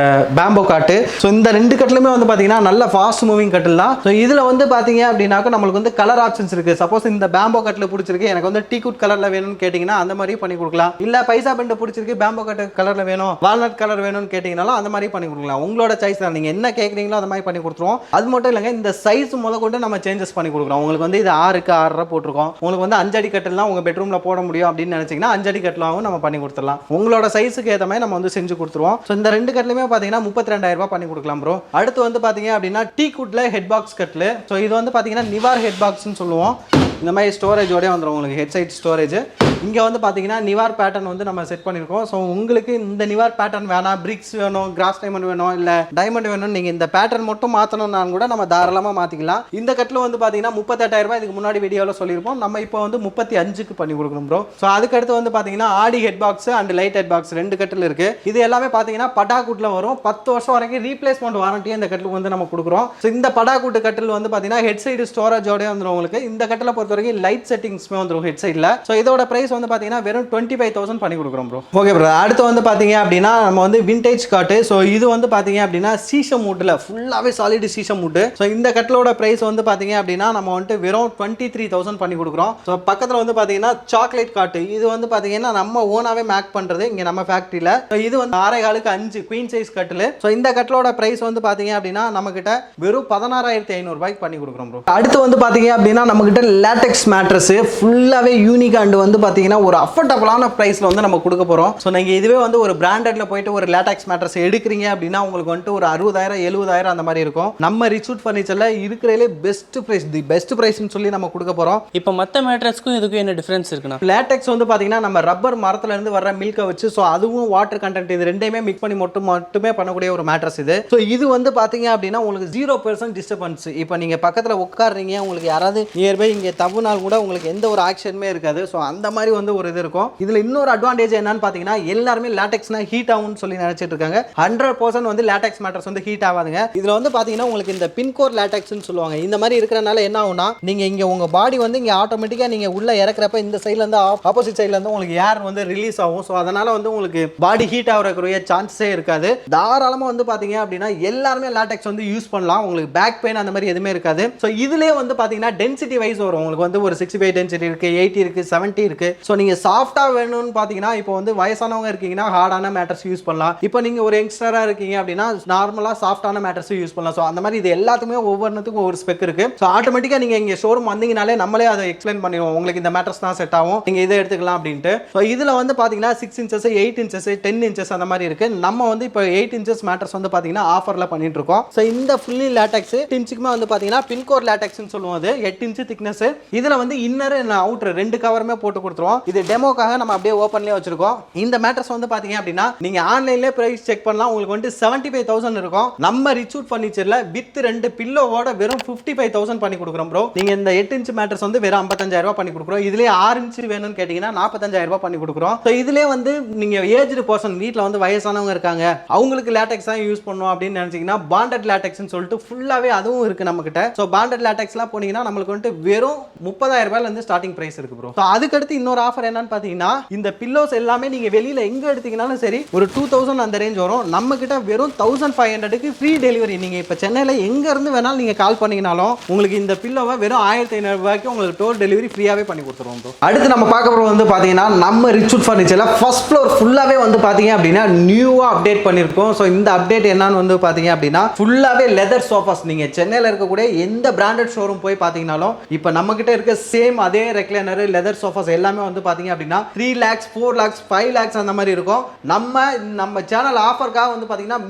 Speaker 1: பேம்போ காட்டு. ஸோ இந்த 2 கட்டிலுமே வந்து பார்த்தீங்கன்னா நல்ல ஃபாஸ்ட் மூவிங் கட்டில் தான். ஸோ இதில் வந்து பார்த்தீங்க அப்படின்னாக்க நம்மளுக்கு வந்து கலர் ஆப்ஷன்ஸ் இருக்குது. சப்போஸ் இந்த பேம்போ கட்டில் பிடிச்சிருக்கு, எனக்கு வந்து டீ குட் கலரில் வேணும்னு கேட்டிங்கன்னா அந்த மாதிரி பண்ணி கொடுக்கலாம். இல்லை பைசா பெண்டு பிடிச்சிருக்கு, பேம்போ காட்டு கலரில் வேணும், வால்நட் கலர் வேணும்னு கேட்டிங்கனாலும் அந்த மாதிரி பண்ணி கொடுக்கலாம். உங்களோட சாய்ஸ் தான், நீங்கள் என்ன கேட்குறீங்களோ அந்த மாதிரி பண்ணி கொடுத்துருவோம். அது மட்டும் இல்லைங்க, இந்த சைஸ் கொண்டு நம்ம சேஞ்சஸ் பண்ணி கொடுக்குறோம். உங்களுக்கு வந்து இது 6க்கு 6.5 போட்டிருக்கோம். உங்களுக்கு வந்து 5 அடி கட்டிலாம் உங்கள் பெட்ரூமில் போட முடியும் அப்படின்னு நினச்சிங்கன்னா 5 அடி கட்டலாகவும் நம்ம பண்ணி கொடுத்துடலாம். உங்களோட சைஸுக்கு ஏற்ற மாதிரி நம்ம வந்து செஞ்சு கொடுத்துருவோம். ஸோ இந்த 2 கட்டிலுமே பார்த்தீங்கன்னா 32,000 ரூபாய் பண்ணி கொடுக்கலாம் ப்ரோ. அடுத்து வந்து பார்த்தீங்க அப்படின்னா டீ குட்ல ஹெட் பாக்ஸ் கட்டில். ஸோ இது வந்து பார்த்தீங்கன்னா நிவார் ஹெட் பாக்ஸ்ன்னு சொல்லுவோம். இந்த மாதிரி ஸ்டோரேஜோடய வந்துடும் உங்களுக்கு, ஹெட் சைட் ஸ்டோரேஜ். இங்கே வந்து பார்த்தீங்கன்னா நிவார் பேட்டர்ன் வந்து நம்ம செட் பண்ணியிருக்கோம். ஸோ உங்களுக்கு இந்த நிவார் பேட்டர்ன் வேணாம், பிரிக்ஸ் வேணும், கிராஸ் டைமண்ட் வேணும், இல்லை டைமண்ட் வேணும், நீங்கள் இந்த பேட்டர்ன் மட்டும் மாற்றணும்னா கூட நம்ம தாராளமாக மாற்றிக்கலாம். இந்த கட்டில் வந்து பார்த்தீங்கன்னா 38,000 ரூபாய் இதுக்கு முன்னாடி வீடியோவில் சொல்லியிருப்போம். நம்ம இப்போ வந்து 35க்கு பண்ணி கொடுக்கணும் ப்ரோ. ஸோ அதுக்கடுத்து வந்து பார்த்தீங்கன்னா ஆடி head box and light head box 2 கட்டில் இருக்குது. இது எல்லாமே பார்த்தீங்கன்னா படாக்கூட்டில் வரும். 10 வருஷம் வரைக்கும் ரீப்ளேஸ்மெண்ட் வாரண்டியே இந்த கட்டிலுக்கு வந்து நம்ம கொடுக்குறோம். ஸோ இந்த படாக்கூட்டு கட்டில் வந்து பார்த்தீங்கன்னா ஹெட் சைடு ஸ்டோரேஜோடய வந்துடும் உங்களுக்கு. இந்த கட்டில் பொறுத்த வரைக்கும் லைட் செட்டிங்ஸ்மே வந்துடும் ஹெட் சைடில். ஸோ இதோட பிரைஸ் வந்து பார்த்தீங்கன்னா வெறும் 25,000 பண்ணி கொடுக்குறோம் ப்ரோ. ஓகே ப்ரோ, அடுத்து வந்து பார்த்தீங்க அப்படின்னா நம்ம வந்து விண்டேஜ் காட்டு. ஸோ இது வந்து பார்த்தீங்க அப்படின்னா சீசம் மூட்டில் ஃபுல்லாகவே சாலிட் சீசம் மூட்டு. ஸோ இந்த கட்டிலோட பிரைஸ் வந்து பார்த்தீங்க அப்படின்னா நம்ம வந்துட்டு வெறும் 23,000 பண்ணி கொடுக்குறோம். ஸோ பக்கத்தில் வந்து பார்த்தீங்கன்னா சாக்லேட் காட்டு. இது வந்து பார்த்தீங்கன்னா நம்ம ஓனாகவே மேக் பண்ணுறது இங்கே நம்ம ஃபேக்ட்ரியில். ஸோ இது வந்து 6.5க்கு 5 குவீன் சைஸ் கட்டில். ஸோ இந்த கட்டிலோட பிரைஸ் வந்து பார்த்தீங்க அப்படின்னா நம்ம கிட்ட வெறும் 16,500 ரூபாய்க்கு பண்ணி கொடுக்குறோம் ப்ரோ. அடுத்து வந்து பார்த்தீங்க அப்படின்னா நம்ம கிட்ட லேட்டெக்ஸ் மேட்ரஸ் ஃபுல்லாகவே யூனிக் அண்ட் வந்து பார்த்தீங்கன்னா ஒரு அஃபோர்டபுளான பிரைஸ்ல வந்து நம்ம கொடுக்க போறோம். ஸோ நீங்க இதுவே வந்து ஒரு பிராண்டட்ல போயிட்டு ஒரு லேட்டெக்ஸ் மேட்ரஸ் எடுக்கிறீங்க அப்படின்னா உங்களுக்கு வந்துட்டு ஒரு 60,000 70,000 அந்த மாதிரி இருக்கும். நம்ம ரிச்சூட் ஃபர்னிச்சர்ல இருக்கிறதுலே பெஸ்ட் பிரைஸ், தி பெஸ்ட் பிரைஸ்னு சொல்லி நம்ம கொடுக்க போறோம்.
Speaker 2: இப்போ மற்ற மேட்ரஸ்க்கும் இதுக்கும் என்ன டிஃபரன்ஸ் இருக்குன்னா,
Speaker 1: லேட்டெக்ஸ் வந்து பாத்தீங்கன்னா நம்ம ரப்பர் மரத்துல இருந்து வர மில்கை வச்சு, ஸோ அதுவும் வாட்டர் கண்டென்ட் இது ரெண்டையுமே மிக்ஸ் பண்ணி மட்டுமே பண்ணக்கூடிய ஒரு மேட்ரஸ் இது. ஸோ இது வந்து பாத்தீங்க அப்படின்னா உங்களுக்கு 0% டிஸ்டர்பன்ஸ். இப்போ நீங்க பக்கத்துல உட்காடுறீங்க, உங்களுக்கு யாராவது நியர்பை இங்க தவுனால் கூட உங்களுக்கு எந்த ஒரு ஆக்ஷனுமே இருக்காது. ஸோ அந்த மாதிரி வந்து ஒரு இது இருக்கும். இதுல இன்னொரு அட்வான்டேஜ் என்னன்னு பாத்தீங்கன்னா எல்லாருமே லேட்டெக்ஸ்னா ஹீட் ஆகும்னு சொல்லி நினைச்சிட்டு இருக்காங்க. 100% வந்து லேட்டெக்ஸ் மேட்டர்ஸ் வந்து ஹீட் ஆகாதுங்க. இதுல வந்து பாத்தீங்கன்னா உங்களுக்கு இந்த பின்கோர் லேட்டெக்ஸ்னு சொல்லுவாங்க. இந்த மாதிரி இருக்கிறனால என்ன ஆகும்னா நீங்க இங்க உங்க பாடி வந்து இங்க ஆட்டோமேட்டிக்கா நீங்க உள்ள இறக்குறப்ப இந்த சைடுல இருந்து ஆப்போசிட் சைடுல இருந்து உங்களுக்கு ஏர் வந்து ரிலீஸ் ஆகும். ஸோ அதனால வந்து உங்களுக்கு பாடி ஹீட் ஆகிறதுக்குரிய சான்ஸே இருக்காது. தாராளமா வந்து பாத்தீங்க அப்படின்னா எல்லாருமே லேட்டெக்ஸ் வந்து யூஸ் பண்ணலாம். உங்களுக்கு பேக் பெயின் அந்த மாதிரி எதுவுமே இருக்காது. ஸோ இதுலயே வந்து பாத்தீங்கன்னா டென்சிட்டி வைஸ் வரும். உங்களுக்கு வந்து ஒரு 65 டென்சிட்டி இருக்கு, 80 இருக்கு, 70 இருக்கு. ஸோ நீங்க சாஃப்டா வேணும்னு பாத்தீங்கன்னா இப்போ வந்து வயசானவங்க இருக்கீங்கன்னா ஹார்டான மேட்டர்ஸ் யூஸ் பண்ணலாம். இப்போ நீங்க ஒரு யங்ஸ்டரா இருக்கீங்க அப்படின்னா நார்மலா சாஃப்டான மேட்டர்ஸ் யூஸ் பண்ணலாம். ஸோ அந்த மாதிரி இது எல்லாத்துக்குமே ஒவ்வொன்றுத்துக்கும் ஒரு ஸ்பெக் இருக்கு. ஸோ ஆட்டோமேட்டிக்கா நீங்க இங்க ஷோரூம் வந்தீங்கனாலே நம்மளே அதை எக்ஸ்பிளைன் பண்ணிடுவோம். உங்களுக்கு இந்த மேட்டர்ஸ் தான் செட் ஆகும், நீங்க இதை எடுத்துக்கலாம் அப்படின்ட்டு. ஸோ இதுல வந்து பாத்தீங்கன்னா 6 inches 8 inches 10 inches அந்த மாதிரி இருக்கு. நம்ம வந்து இப்போ 8 inches மேட்டர்ஸ் வந்து பாத்தீங்கன்னா ஆஃபர்ல பண்ணிட்டு இருக்கோம். ஸோ இந்த ஃபுல்லி லேட்டெக்ஸ் 8 inchக்குமே வந்து பாத்தீங்கன்னா பின்கோர் லேட்டெக்ஸ்னு சொல்லுவோம். அது 8 inch திக்னஸ். இதுல வந்து இன்னர் அண்ட் அவுட்டர் 2 கவருமே போட்டு கொடுத்துருவோம். கொடுக்குறோம். இது டெமோக்காக நம்ம அப்படியே ஓப்பன்லேயே வச்சிருக்கோம். இந்த மேட்ரஸ் வந்து பார்த்தீங்க அப்படின்னா நீங்கள் ஆன்லைன்லேயே ப்ரைஸ் செக் பண்ணலாம். உங்களுக்கு வந்து 75,000 இருக்கும். நம்ம ரிச்சூட் ஃபர்னிச்சரில் வித் 2 பில்லோவோட வெறும் 55,000 பண்ணி கொடுக்குறோம் ப்ரோ. நீங்கள் இந்த 8 இன்ச் மேட்ரஸ் வந்து வெறும் 55,000 பண்ணி கொடுக்குறோம். இதுலேயே 6 இன்ச் வேணும்னு கேட்டிங்கன்னா 45,000 பண்ணி கொடுக்குறோம். ஸோ இதுலேயே வந்து நீங்கள் ஏஜ்டு பர்சன் வீட்டில் வந்து வயசானவங்க இருக்காங்க, அவங்களுக்கு லேட்டெக்ஸ் தான் யூஸ் பண்ணணும் அப்படின்னு நினச்சிங்கன்னா பாண்டட் லேட்டெக்ஸ்னு சொல்லிட்டு ஃபுல்லாகவே அதுவும் இருக்குது நம்மக்கிட்ட. ஸோ பாண்டட் லேட்டெக்ஸ்லாம் போனீங்கன்னா நம்மளுக்கு வந்து வெறும் 30,000 ரூபாயிலேருந்து ஸ்டார்டிங் ப்ரைஸ் இருக்குது ப்ரோ. ஸோ அதுக்கடுத்து இன்னொரு ஆஃபர் என்னன்னு பார்த்தீங்கன்னா இந்த பில்லோஸ் எல்லாமே நீங்கள் வெளியில் எங்கே எடுத்தீங்கன்னாலும் சரி ஒரு 2,000 அந்த ரேஞ்ச் வரும். நம்ம கிட்ட வெறும் 1,500க்கு ஃப்ரீ டெலிவரி. நீங்கள் இப்போ சென்னையில் எங்கேருந்து வேணாலும் நீங்கள் கால் பண்ணிங்கனாலும் உங்களுக்கு இந்த பில்லோவை வெறும் 1,500 ரூபாய்க்கு உங்களுக்கு டோர் டெலிவரி ஃப்ரீயாகவே பண்ணி கொடுத்துருவோம் ப்ரோ. அடுத்து நம்ம பார்க்க போகிறது வந்து பார்த்தீங்கன்னா நம்ம ரிச்சூட் ஃபர்னிச்சரில் ஃபர்ஸ்ட் ஃப்ளோர் ஃபுல்லாகவே வந்து பார்த்தீங்க அப்படின்னா நியூவாக அப்டேட் பண்ணியிருக்கோம். ஸோ இந்த அப்டேட் என்னன்னு வந்து பார்த்தீங்க அப்படின்னா ஃபுல்லாகவே லெதர் சோஃபாஸ். நீங்கள் சென்னையில் இருக்கக்கூடிய எந்த பிராண்டட் ஷோரூம் போய் பார்த்தீங்கனாலும் இப்போ நம்ம கிட்ட இருக்க சேம் அதே ரெக்லைனர் லெதர் சோஃபாஸ் எல்லாமே வந்து பார்த்தீங்க அப்படின்னா 3 lakhs 4 lakhs 5 lakhs அந்த மாதிரி இருக்கும். நம்ம சேனல் ஆஃபருக்காக வந்து பார்த்தீங்கன்னா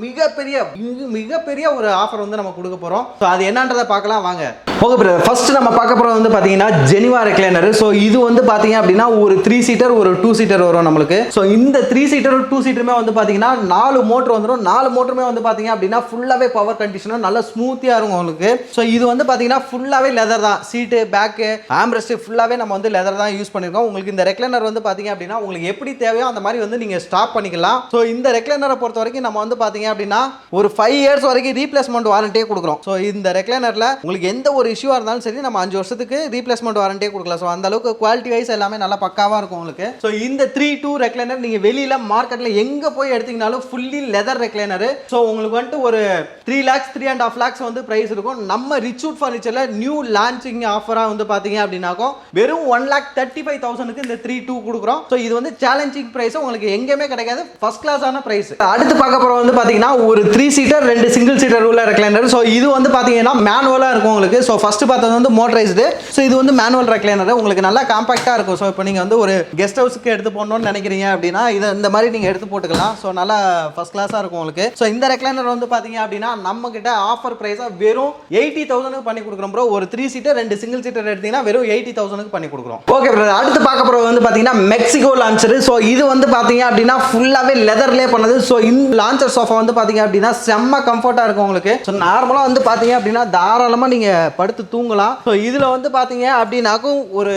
Speaker 1: மிகப்பெரிய ஒரு ஆஃபர் வந்து நம்ம கொடுக்க போகிறோம். ஸோ அது என்னன்றதை பார்க்கலாம் வாங்க. ஓகே பிரதர், ஃபர்ஸ்ட் நம்ம பார்க்க போகிறது வந்து பார்த்தீங்கன்னா ஜெனிவா ரெக்லைனர். ஸோ இது வந்து பார்த்தீங்க அப்படின்னா ஒரு 3 சீட்டர் ஒரு 2 சீட்டர் வரும் நம்மளுக்கு. ஸோ இந்த 3 சீட்டர் 2 சீட்டருமே வந்து பார்த்தீங்கன்னா 4 மோட்டர் வந்துடும். 4 மோட்டருமே வந்து பார்த்தீங்க அப்படின்னா ஃபுல்லாகவே பவர் கண்டிஷனர் நல்லா ஸ்மூத்தியாக இருக்கும் உங்களுக்கு. ஸோ இது வந்து பார்த்தீங்கன்னா ஃபுல்லாகவே லெதர் தான். சீட்டு பேக்கு ஆம்ரெஸ்ட் ஃபுல்லாகவே நம்ம வந்து லெதர் தான் யூஸ் பண்ணியிருக்கோம். உங்களுக்கு இந்த ரெக்லைனர் வந்து பார்த்தீங்க அப்படின்னா உங்களுக்கு எப்படி தேவையோ அந்த மாதிரி வந்து நீங்கள் ஸ்டாப் பண்ணிக்கலாம். ஸோ இந்த ரெக்லைனரை பொறுத்த வரைக்கும் நம்ம வந்து பார்த்தீங்க அப்படின்னா ஒரு 5 years வரைக்கும் ரீப்ளேஸ்மெண்ட் வாரண்டியே கொடுக்குறோம். ஸோ இந்த ரெக்லைனரில் உங்களுக்கு எந்த ஒரு இஷ்யூவாக இருந்தாலும் சரி நம்ம 5 வருஷத்துக்கு ரீப்ளேஸ்மெண்ட் வாரண்டியே கொடுக்கலாம். ஸோ அந்த அளவுக்கு குவாலிட்டி வைஸ் எல்லாமே நல்லா பக்காவாக இருக்கும் உங்களுக்கு. ஸோ இந்த 3-2 ரெக்லைனர் நீங்கள் வெளியில் மார்க்கெட்டில் எங்கே போய் எடுத்தீங்கனாலும் ஃபுல்லி லெதர் ரெக்லைனர். ஸோ உங்களுக்கு வந்துட்டு ஒரு 3 lakhs 3.5 lakhs வந்து ப்ரைஸ் இருக்கும். நம்ம ரிச்சூட் ஃபர்னிச்சரில் நியூ லான்ச்சிங் ஆஃபராக வந்து பார்த்தீங்க அப்படின்னாக்கும் வெறும் 1,35,000க்கு இந்த 3-2 கொடுக்குறோம். ஸோ இது வந்து சேலஞ்சிங் ப்ரைஸ், உங்களுக்கு எங்கேயுமே கிடைக்காது, ஃபர்ஸ்ட் கிளாஸான ப்ரைஸ். அடுத்து பார்க்க போகிற வந்து பார்த்தீங்கன்னா ஒரு 3 சீட்டர் 2 சிங்கிள் சீட்டர் உள்ள ரெக்லைனர். ஸோ இது வந்து பார்த்தீங்கன்னா மேனுவலாக இருக்கும் உங்களுக்கு. ஸோ ஃபர்ஸ்ட் பார்த்தது வந்து மோட்டரைஸ்டு. ஸோ இது வந்து மேனுவல் ரெக்லைனர், உங்களுக்கு நல்லா காம்பாக்டாக இருக்கும். ஸோ இப்போ நீங்கள் வந்து ஒரு கெஸ்ட் ஹவுஸுக்கு எடுத்து போடணும்னு நினைக்கிறீங்க அப்படின்னா இதை இந்த மாதிரி நீங்கள் எடுத்து போட்டுக்கலாம். ஸோ நல்லா ஃபர்ஸ்ட் கிளாஸாக இருக்கும் உங்களுக்கு. ஸோ இந்த ரெக்லைனர் வந்து பார்த்தீங்க அப்படின்னா நம்ம கிட்ட ஆஃபர் ப்ரைஸாக வெறும் 80,000க்கு பண்ணி கொடுக்குறோம் ப்ரோ. ஒரு 3 சீட்டர் 2 சிங்கிள் சீட்டர் எடுத்தீங்கன்னா வெறும் 80,000க்கு பண்ணி கொடுக்குறோம். ஓகே ப்ரோ, அடுத்து பார்க்க போகிறது வந்து பார்த்தீங்கன்னா மெக்சிகோ லான்ச்சர். ஸோ இது வந்து பார்த்தீங்க அப்படின்னா ஃபுல்லாகவே லெதர்லேயே பண்ணது. ஸோ இந்த லான்ச்சர் சோஃபா வந்து பார்த்தீங்க அப்படின்னா செம்ம கம்ஃபர்ட்டாக இருக்கும் உங்களுக்கு. ஸோ நார்மலாக வந்து பார்த்தீங்க அப்படின்னா தாராளமாக நீங்கள் படுத்து தூங்கலாம். ஸோ இதில் வந்து பார்த்தீங்க அப்படின்னாக்கும் ஒரு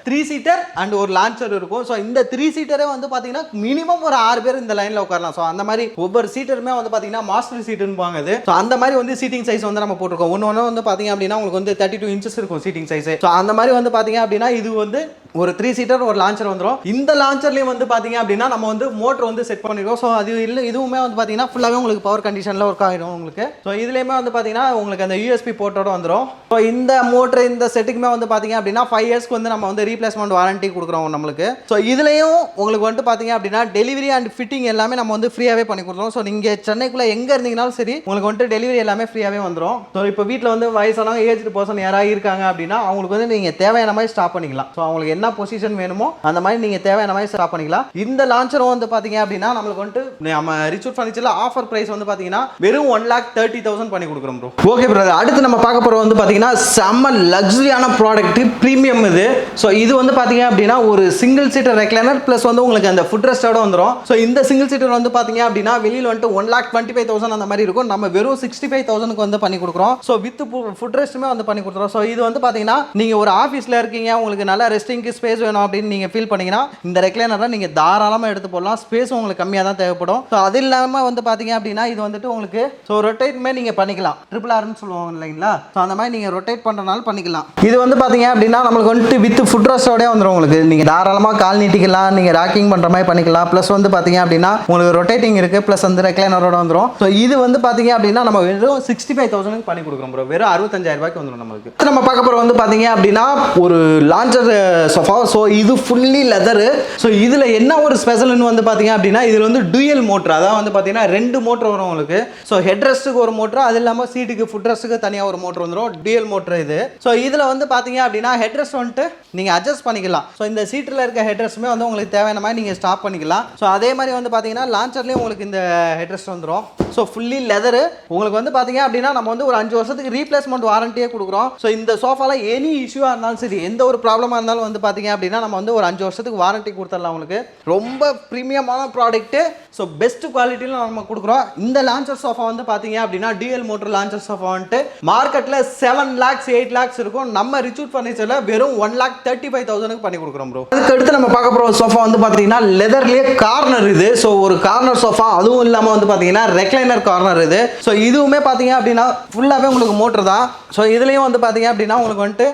Speaker 1: 3 சீட்டர் அண்ட் ஒரு லான்ச்சர் இருக்கும். ஸோ இந்த 3 சீட்டரே வந்து பார்த்தீங்கன்னா மினிமம் ஒரு 6 பேர் இந்த லைனில் உட்காரலாம். ஸோ அந்த மாதிரி ஒவ்வொரு சீட்டருமே வந்து பார்த்தீங்கன்னா மாஸ்டர் சீட்டுன்னு பாங்க. ஸோ அந்த மாதிரி வந்து சீட்டிங் சைஸ் வந்து நம்ம போட்டிருக்கோம். ஒன்று வந்து பார்த்தீங்க அப்படின்னா உங்களுக்கு வந்து 32 inches இருக்கும் சீட்டிங் சைஸ். ஸோ அந்த மாதிரி வந்து பார்த்தீங்க அப்படின்னா இது வந்து ஒரு 3 சீட்டர் ஒரு லான்ச்சர் வந்துடும். இந்த லான்ச்சர்லேயும் வந்து பார்த்தீங்க அப்படின்னா நம்ம வந்து மோட்டர் வந்து செட் பண்ணிருக்கோம். ஸோ அது இல்லை இதுவுமே வந்து பார்த்தீங்கன்னா ஃபுல்லாகவே உங்களுக்கு பவர் கண்டிஷனில் ஒர்க் ஆகிடும் உங்களுக்கு. ஸோ இதுலேயுமே வந்து பார்த்தீங்கன்னா உங்களுக்கு அந்த யூஎஸ்பி போர்ட்டோட வந்துடும். ஸோ இந்த மோட்டர் இந்த செட்டுக்குமே வந்து பார்த்தீங்க அப்படின்னா 5 yearsக்கு வந்து நம்ம வந்து ரீப்ளேஸ்மெண்ட் வாரண்டி கொடுக்குறோம் நம்மளுக்கு. ஸோ இதுலேயும் உங்களுக்கு வந்து பார்த்தீங்க அப்படின்னா டெலிவரி அண்ட் ஃபிட்டிங் எல்லாமே நம்ம வந்து ஃப்ரீயாகவே பண்ணி கொடுத்துருவோம். ஸோ நீங்கள் சென்னைக்குள்ளே எங்கே இருந்தீங்கனாலும் சரி உங்களுக்கு வந்துட்டு டெலிவரி எல்லாமே ஃப்ரீயாகவே வந்துடும். ஸோ இப்போ வீட்டில் வந்து வயசானவங்க ஏஜ்டு பர்சன் யாராவது இருக்காங்க அப்படின்னா அவங்களுக்கு வந்து நீங்கள் தேவையான மாதிரி ஸ்டாப் பண்ணிக்கலாம். ஸோ அவங்களுக்கு என்ன பொசிஷன் வேணுமோ அந்த மாதிரி நீங்க தேவையான மாதிரி ஸ்டாப் பண்ணிக்கலாம். இந்த லான்ச்சரும் வந்து பாத்தீங்க அப்படின்னா நம்மளுக்கு வந்து நம்ம ரிச்சூட் ஃபர்னிச்சர்ல ஆஃபர் பிரைஸ் வந்து பாத்தீங்கன்னா வெறும் 1,30,000 பண்ணி கொடுக்குறோம் ப்ரோ. ஓகே பிரதர், அடுத்து நம்ம பார்க்க போறது வந்து பாத்தீங்கன்னா செம்ம லக்ஸரியான ப்ராடக்ட், பிரீமியம் இது. ஸோ இது வந்து பாத்தீங்க அப்படின்னா ஒரு சிங்கிள் சீட்டர் ரெக்லைனர் பிளஸ் வந்து உங்களுக்கு அந்த ஃபுட் ரெஸ்டோட வந்துடும். ஸோ இந்த சிங்கிள் சீட்டர் வந்து பாத்தீங்க அப்படின்னா வெளியில் வந்துட்டு 1,25,000 அந்த மாதிரி இருக்கும். நம்ம வெறும் 65,000க்கு வந்து பண்ணி கொடுக்குறோம். ஸோ வித் ஃபுட் ரெஸ்ட்டுமே வந்து பண்ணி கொடுக்குறோம். ஸோ இது வந்து பாத்தீங்கன்னா நீங்க ஒரு ஆஃபீஸ்ல இருக்கீங்க, உங்களுக்கு நல்லா ரெஸ்டிங்க்கு ஸ்பேஸ் வேணும் அப்படின்னு நீங்க ஃபீல் பண்ணீங்கன்னா இந்த ரெக்லைனரை நீங்க தாராளமா எடுத்து போடலாம். ஸ்பேஸ் உங்களுக்கு கம்மியா தான் தேவைப்படும். ஸோ அது இல்லாம வந்து பாத்தீங்க அப்படின்னா இது வந்துட்டு உங்களுக்கு ஸோ ரொட்டேட்மே நீங்க பண்ணிக்கலாம். ட்ரிபிள் ஆர்னு சொல்லுவாங்க இல்லைங்களா? ஸோ அந்த மாதிரி நீங்க ரொட்டேட் பண்றதுனால பண்ணிக்கலாம். இது வந்து பாத்தீங்க அப்படின்னா நம்மளுக்கு வந்துட்டு வித் ஃபுட் ரெஸ்டோட வந்துடும் உங்களுக்கு. நீங்க தாராளமா கால் நீட்டிக்கலாம், நீங்க ராக்கிங் பண்ற மாதிரி பண்ணிக்கலாம். பிளஸ் வந்து பாத்தீங்க அப்படின்னா உங்களுக்கு ரொட்டேட்டிங் இருக்கு, பிளஸ் வந்து ரெக்லைனரோட வந்துடும். ஸோ இது வந்து பாத்தீங்க அப்படின்னா நம்ம வெறும் 65,000 பண்ணி கொடுக்குறோம் ப்ரோ. வெறும் 65,000 ரூபாய்க்கு வந்துடும் நம்மளுக்கு. நம்ம பார்க்க போற வந்து பாத்தீங்க அப்படின்னா ஒரு லான்ச்சர் சோஃபா. ஸோ இது ஃபுல்லி லெதர். ஸோ இதில் என்ன ஒரு ஸ்பெஷல்னு வந்து பார்த்தீங்க அப்படின்னா இதில் வந்து டூயல் மோட்டர், அதாவது வந்து பார்த்தீங்கன்னா 2 மோட்டர் வரும் உங்களுக்கு. ஸோ ஹெட் ரெஸ்ட்டுக்கு ஒரு மோட்டர், அது இல்லாமல் சீட்டுக்கு ஃபுட் ரெஸ்ட்டுக்கு தனியாக ஒரு மோட்டர் வந்துடும். டூயல் மோட்டர் இது. ஸோ இதில் வந்து பார்த்தீங்க அப்படின்னா ஹெட் ரெஸ்ட் வந்துட்டு நீங்கள் அட்ஜஸ்ட் பண்ணிக்கலாம். ஸோ இந்த சீட்டில் இருக்க ஹெட் ரெஸ்ட்டுமே வந்து உங்களுக்கு தேவையான மாதிரி நீங்கள் ஸ்டாப் பண்ணிக்கலாம். ஸோ அதே மாதிரி வந்து பார்த்தீங்கன்னா லான்ச்சர்லேயும் உங்களுக்கு இந்த ஹெட் ரெஸ்ட் வந்துடும். So fully leather. உங்களுக்கு வந்து பார்த்தீங்க அப்படின்னா நம்ம வந்து ஒரு 5 வருஷத்துக்கு ரீப்ளேஸ்மெண்ட் வாரண்டியே கொடுக்குறோம். ஸோ இந்த சோஃபாவில் எனி இஷ்யூவாக இருந்தாலும் சரி, எந்த ஒரு ப்ராப்ளமாக இருந்தாலும் வந்து பார்த்தீங்க அப்படின்னா நம்ம வந்து ஒரு 5 வருஷத்துக்கு வாரண்டி கொடுத்துடலாம் உங்களுக்கு. ரொம்ப ப்ரீமியமான ப்ராடக்ட்டு. ஸோ பெஸ்ட் குவாலிட்டியில் நம்ம கொடுக்குறோம். இந்த லான்ச்சர் சோஃபா வந்து பார்த்தீங்க அப்படின்னா டிஎல் மோட்டர் லான்ச்சர் சோஃபா வந்துட்டு மார்க்கெட்டில் 7 lakhs 8 lakhs இருக்கும். நம்ம ரிச்சூட் ஃபர்னிச்சரில் வெறும் 1,35,000 பண்ணி கொடுக்குறோம் ப்ரோ. அதுக்கு அடுத்து நம்ம பார்க்க போகிற சோஃபா வந்து பார்த்தீங்கன்னா லெதர்லேயே கார்னர் இது. ஸோ ஒரு கார்னர் சோஃபா, அதுவும் இல்லாமல் வந்து பார்த்தீங்கன்னா ரெக்லைனர் கார்னர் இது. ஸோ இதுவுமே பார்த்தீங்க அப்படின்னா ஃபுல்லாகவே உங்களுக்கு மோட்டர் தான். ஸோ இதுலேயும் வந்து பார்த்தீங்க அப்படின்னா உங்களுக்கு வந்துட்டு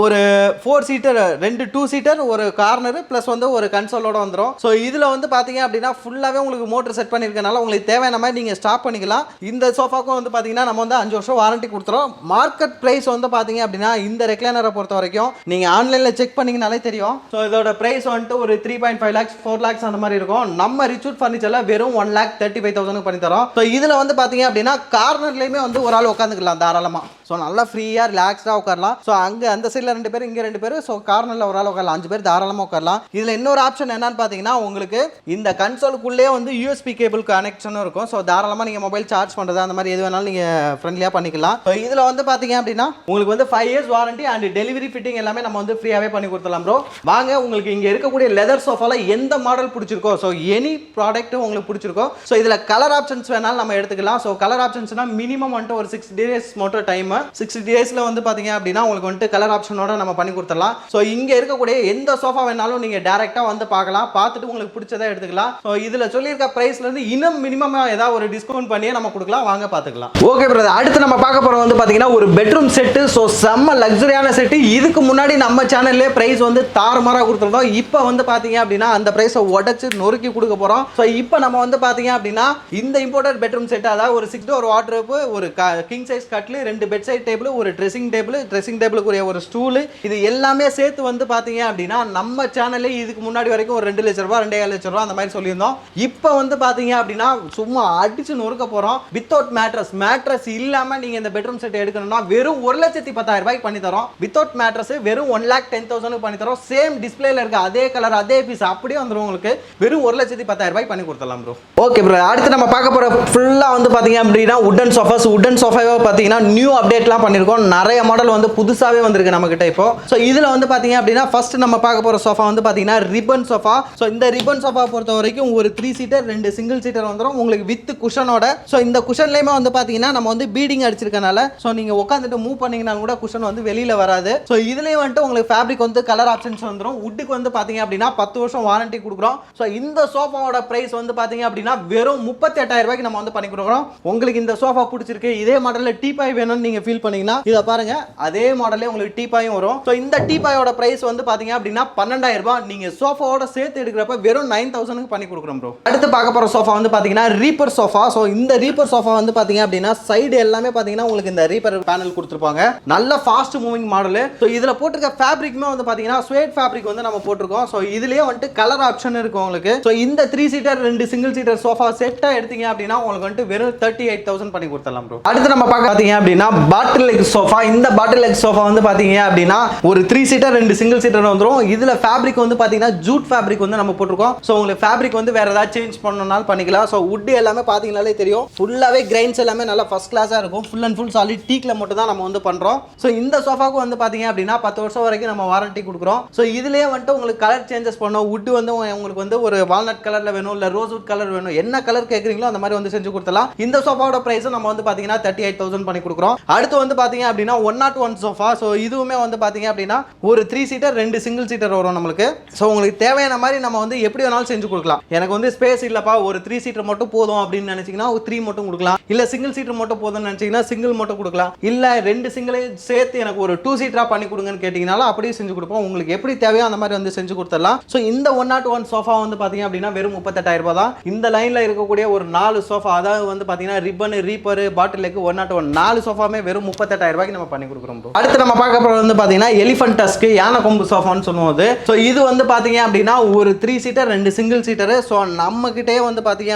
Speaker 1: ஒரு 4 சீட்டர் 2 2 சீட்டர் ஒரு கார்னர் ப்ளஸ் வந்து ஒரு கன்சோலோட வந்துடும். ஸோ இதில் வந்து பார்த்தீங்க அப்படின்னா ஃபுல்லாகவே உங்களுக்கு மோட்டர் செட் பண்ணியிருக்கனால உங்களுக்கு தேவையான மாதிரி நீங்கள் ஸ்டாப் பண்ணிக்கலாம். இந்த சோஃபாக்கும் வந்து பார்த்தீங்கன்னா நம்ம வந்து 5 வருஷம் வாரண்டி கொடுத்துறோம். மார்க்கெட் ப்ரைஸ் வந்து பார்த்தீங்க அப்படின்னா இந்த ரெக்லைனரை பொறுத்த வரைக்கும் நீங்கள் ஆன்லைனில் செக் பண்ணிங்கனாலே தெரியும். ஸோ இதோட ப்ரைஸ் வந்துட்டு ஒரு 3.5 lakhs 4 lakhs அந்த மாதிரி இருக்கும். நம்ம ரிச்சூட் ஃபர்னிச்சரில் வெறும் 1,35,000 பண்ணி தரோம். ஸோ இதில் வந்து பார்த்தீங்க அப்படின்னா கார்னர்லேயுமே வந்து ஒரு ஆள் உட்காந்துக்கலாம் தாராளமாக. ஸோ நல்லா ஃப்ரீயாக ரிலாக்ஸ்டாக உட்காரலாம். ஸோ அங்கே அந்த சைடில் 2 பேர், இங்கே 2 பேர், ஸோ கார்னரில் ஒரு ஆள் உட்காரலாம். 5 பேர் தாராளமாக உட்காரலாம். இதில் இன்னொரு ஆப்ஷன் என்னன்னு பார்த்தீங்கன்னா உங்களுக்கு இந்த கன்சோலுக்குள்ளே வந்து யூஎஸ்பி கேபிள் கனெக்ஷனும் இருக்கும். ஸோ தாராளமாக நீங்கள் மொபைல் சார்ஜ் பண்ணுறது அந்த மாதிரி எது வேணாலும் நீங்கள் ஃப்ரெண்ட்லியாக பண்ணிக்கலாம். ஸோ இதில் வந்து பார்த்தீங்க அப்படின்னா உங்களுக்கு வந்து 5 years warranty and delivery fitting எல்லாமே நம்ம வந்து ஃப்ரீயாகவே பண்ணி கொடுத்துடலாம் ப்ரோ. வாங்க, உங்களுக்கு இங்கே இருக்கக்கூடிய லெதர் சோஃபாவில் எந்த மாடல் பிடிச்சிருக்கோ, ஸோ எனி ப்ராடக்ட் உங்களுக்கு பிடிச்சிருக்கோ, ஸோ இதில் கலர் ஆப்ஷன்ஸ் வேணாலும் நம்ம எடுத்துக்கலாம். ஸோ கலர் ஆப்ஷன்ஸ்னால் மினிமம் வந்துட்டு ஒரு 6 days மட்டும் டைம். 60 daysல வந்து பார்த்தீங்க அப்படின்னா உங்களுக்கு வந்துட்டு கலர் ஆப்ஷனோட நம்ம பண்ணி கொடுத்துடலாம். ஸோ இங்கே இருக்கக்கூடிய எந்த சோஃபா வேணாலும் நீங்கள் டேரெக்டாக வந்து பார்க்கலாம், பார்த்துட்டு உங்களுக்கு பிடிச்சதை எடுத்துக்கலாம். ஸோ இதில் சொல்லியிருக்க ப்ரைஸ்லேருந்து இன்னும் மினிமம் ஏதாவது ஒரு டிஸ்கவுண்ட் பண்ணியே நம்ம கொடுக்கலாம். வாங்க பார்த்துக்கலாம். ஓகே பிரதர், அடுத்து நம்ம பார்க்க போகிறது வந்து பார்த்தீங்கன்னா ஒரு பெட்ரூம் செட்டு. ஸோ செம்ம லக்ஸரியான செட்டு. இதுக்கு முன்னாடி நம்ம சேனல்லே ப்ரைஸ் வந்து தாறுமாறாக கொடுத்துருந்தோம். இப்போ வந்து பார்த்தீங்க அப்படின்னா அந்த ப்ரைஸை உடச்சு நொறுக்கி கொடுக்க போகிறோம். ஸோ இப்போ நம்ம வந்து பார்த்தீங்க அப்படின்னா இந்த இம்போர்ட்டட் பெட்ரூம் செட்டு, அதாவது ஒரு 6 door வார்ட்ரோப், ஒரு கிங் சைஸ் கட்லு, 2 பெட் சைட் டேபிள், ஒரு ட்ரெஸ்ஸிங் டேபிளுக்குரிய ஒரு ஸ்டூலு, இது எல்லாமே சேர்த்து வந்து பார்த்தீங்க அப்படின்னா நம்ம சேனல்லே இதுக்கு முன்னாடி வரைக்கும் ஒரு 2 லட்ச ரூபா 2.5 லட்ச ரூபா அந்த மாதிரி சொல்லியிருந்தோம். இப்போ வந்து பார்த்தீங்க அப்படின்னா சும்மா அடிச்சு நொறுக்க போகிறோம். வித்தவுட் மேட்ரஸ் இல்லாமல் நீங்கள் இந்த பெட்ரூம் செட் எடுக்கணும்னா வெறும் 1,10,000 ரூபாய்க்கு பண்ணி தரோம். வித்தவுட் மேட்ரஸ் வெறும் 1,10,000 பண்ணி தரோம். சேம் டிஸ்பிளேல இருக்க அதே கலர் அதே பீஸ் அப்படியே வந்துடும் உங்களுக்கு. வெறும் 1,10,000 ரூபாய்க்கு பண்ணி கொடுத்துடலாம் ப்ரோ. ஓகே ப்ரோ, அடுத்து நம்ம பார்க்க போகிற ஃபுல்லாக வந்து பார்த்தீங்க அப்படின்னா உட்டன் சோஃபாவை பார்த்தீங்கன்னா நியூ அப்டேட்லாம் பண்ணியிருக்கோம். நிறைய மாடல் வந்து புதுசாகவே வந்திருக்கு நம்ம கிட்ட இப்போ. ஸோ இதில் வந்து பார்த்தீங்க அப்படின்னா ஃபர்ஸ்ட் நம்ம பார்க்க போகிற சோஃபா வந்து பார்த்தீங்கன்னா ரிப்பன் சோஃபா. ஸோ இந்த ரிப்பன் சோஃபா பொறுத்த வரைக்கும் ஒரு 3 சீட்டர் 2 சிங்கிள் சீட்டர் வந்துடும் உங்களுக்கு வித் குஷனோட. ஸோ இந்த குஷன்லேயுமே வந்து பார்த்தீங்கன்னா நம்ம வந்து பீடிங் அடிச்சிருக்கனால ஸோ நீங்கள் உட்காந்துட்டு மூவ் பண்ணிங்கன்னா கூட குஷன் வந்து வெளியில் வராது. ஸோ இதுலேயும் வந்துட்டு உங்களுக்கு ஃபேப்ரிக் வந்து கலர் ஆப்ஷன்ஸ் வந்துடும். வுட்டுக்கு வந்து பார்த்தீங்க அப்படின்னா 10 வருஷம் வாரண்டி கொடுக்குறோம். ஸோ இந்த சோஃபாவோட ப்ரைஸ் வந்து பார்த்தீங்க அப்படின்னா வெறும் 38,000 ரூபாய்க்கு நம்ம வந்து பண்ணி கொடுக்குறோம். உங்களுக்கு இந்த சோஃபா பிடிச்சிருக்கு, இதே மாடலில் டீபாய் வேணும்னு நீங்கள் ஃபீல் பண்ணீங்கன்னா இதை பாருங்க, அதே மாடலே உங்களுக்கு டீபாயும் வரும். ஸோ இந்த டீபாயோட பிரைஸ் வந்து பாத்தீங்க அப்படின்னா 12,000 ரூபாய். நீங்க சோஃபாவோட சேர்த்து எடுக்கிறப்ப வெறும் 9,000 பண்ணி கொடுக்குறோம் ப்ரோ. அடுத்து பார்க்க போற சோஃபா வந்து பாத்தீங்கன்னா ரீப்பர் சோஃபா. ஸோ இந்த ரீப்பர் சோஃபா வந்து பாத்தீங்க அப்படின்னா சைடு எல்லாமே பாத்தீங்கன்னா உங்களுக்கு இந்த ரீப்பர் பேனல் கொடுத்துருப்பாங்க. நல்ல ஃபாஸ்ட் மூவிங் மாடல். ஸோ இதுல போட்டிருக்க ஃபேப்ரிக்குமே வந்து பாத்தீங்கன்னா ஸ்வேட் ஃபேப்ரிக் வந்து நம்ம போட்டிருக்கோம். ஸோ இதுலயே வந்துட்டு கலர் ஆப்ஷன் இருக்கும் உங்களுக்கு. ஸோ இந்த 3 சீட்டர் 2 சிங்கிள் சீட்டர் சோஃபா செட்டா எடுத்தீங்க அப்படின்னா உங்களுக்கு வந்துட்டு வெறும் 38,000 பண்ணி கொடுத்துடலாம் ப்ரோ. அடுத்து நம்ம பார்க்க பாத்தீங்க அப்படின்னா பாட்டில் லெக் சோஃபா. இந்த பாட்டில் லெக் சோஃபா வந்து பாத்தீங்க அப்படின்னா ஒரு 3 சீட்டர் 2 சிங்கிள் சீட்டர் வந்துரும். இதுல ஃபேப்ரிக் வந்து பாத்தீங்கன்னா ஜூட் ஃபேப்ரிக் வந்து நம்ம போட்டுருக்கோம். சோ உங்களுக்கு ஃபேப்ரிக் வந்து வேற ஏதாவது சேஞ்ச் பண்ணனும்னாலும் பண்ணிக்கலாம். சோ வுட் எல்லாமே பாத்தீங்கனாலே தெரியும், ஃபுல்லாவே கிரைன்ஸ் எல்லாமே நல்லா ஃபர்ஸ்ட் கிளாஸா இருக்கும். ஃபுல் அண்ட் ஃபுல் சாலிட் டீக்ல மட்டும் தான் நம்ம வந்து பண்றோம். சோ இந்த சோஃபாக்கு வந்து பாத்தீங்க அப்படின்னா 10 வருஷம் வரைக்கும் நம்ம வாரண்டி கொடுக்குறோம். சோ இதுலயே வந்து உங்களுக்கு கலர் சேஞ்சஸ் பண்ணோம். வுட் வந்து உங்களுக்கு வந்து ஒரு வால்நட் கலர்ல வேணும், இல்ல ரோஸ் வுட் கலர் வேணும், என்ன கலர் கேக்குறீங்களோ அந்த மாதிரி வந்து செஞ்சு கொடுத்தலாம். இந்த சோஃபாவோட பிரைஸ் நம்ம வந்து பாத்தீங்கன்னா 38,000 பண்ணி கொடுக்குறோம். அடுத்து வந்து பாத்தீங்க அப்படின்னா 101 சோஃபா. சோ இதுவுமே வந்து பாத்தீங்க அப்படின்னா ஒரு 3 சீட்டர் 2 சிங்கிள் சீட்டர் வரும் நம்மளுக்கு. ஸோ உங்களுக்கு தேவையான மாதிரி நம்ம வந்து எப்படி வேணாலும் செஞ்சு கொடுக்கலாம். எனக்கு வந்து ஸ்பேஸ் இல்லப்பா, ஒரு 3 சீட்டர் மட்டும் போதும் அப்படின்னு நினைச்சீங்கன்னா ஒரு 3 மட்டும் கொடுக்கலாம். இல்ல சிங்கிள் சீட்டர் மட்டும் போதும்னு நினைச்சீங்கன்னா சிங்கிள் மட்டும் கொடுக்கலாம். இல்ல 2 சிங்கிளே சேர்த்து எனக்கு ஒரு 2 சீட்டரா பண்ணி கொடுங்கன்னு கேட்டீங்கனாலும் அப்படியே செஞ்சு கொடுப்போம். உங்களுக்கு எப்படி தேவையோ அந்த மாதிரி வந்து செஞ்சு கொடுத்துடலாம். ஸோ இந்த 101 சோஃபா வந்து பாத்தீங்க அப்படின்னா வெறும் 38,000 ரூபாய் தான். இந்த லைன்ல இருக்கக்கூடிய ஒரு 4 சோஃபா, அதாவது வந்து பாத்தீங்கன்னா ரிப்பன், ரீப்பர், பாட்டில் லெக் 101 4 சோஃபாமே வெறும் 38,000 ரூபாய்க்கு நம்ம பண்ணி கொடுக்குறோம். அடுத்து நம்ம பார்க்க போறது வந்து பாத்தீங்கன்னா எலிஃபண்ட் டஸ்க் யானை கொம்பு சோஃபான்னு சொல்லுவோம். ஸோ இது வந்து பாத்தீங்க அப்படின்னா ஒரு 3 சீட்டர் 2 சிங்கிள் சீட்டர். ஸோ நம்ம கிட்டே வந்து பாத்தீங்க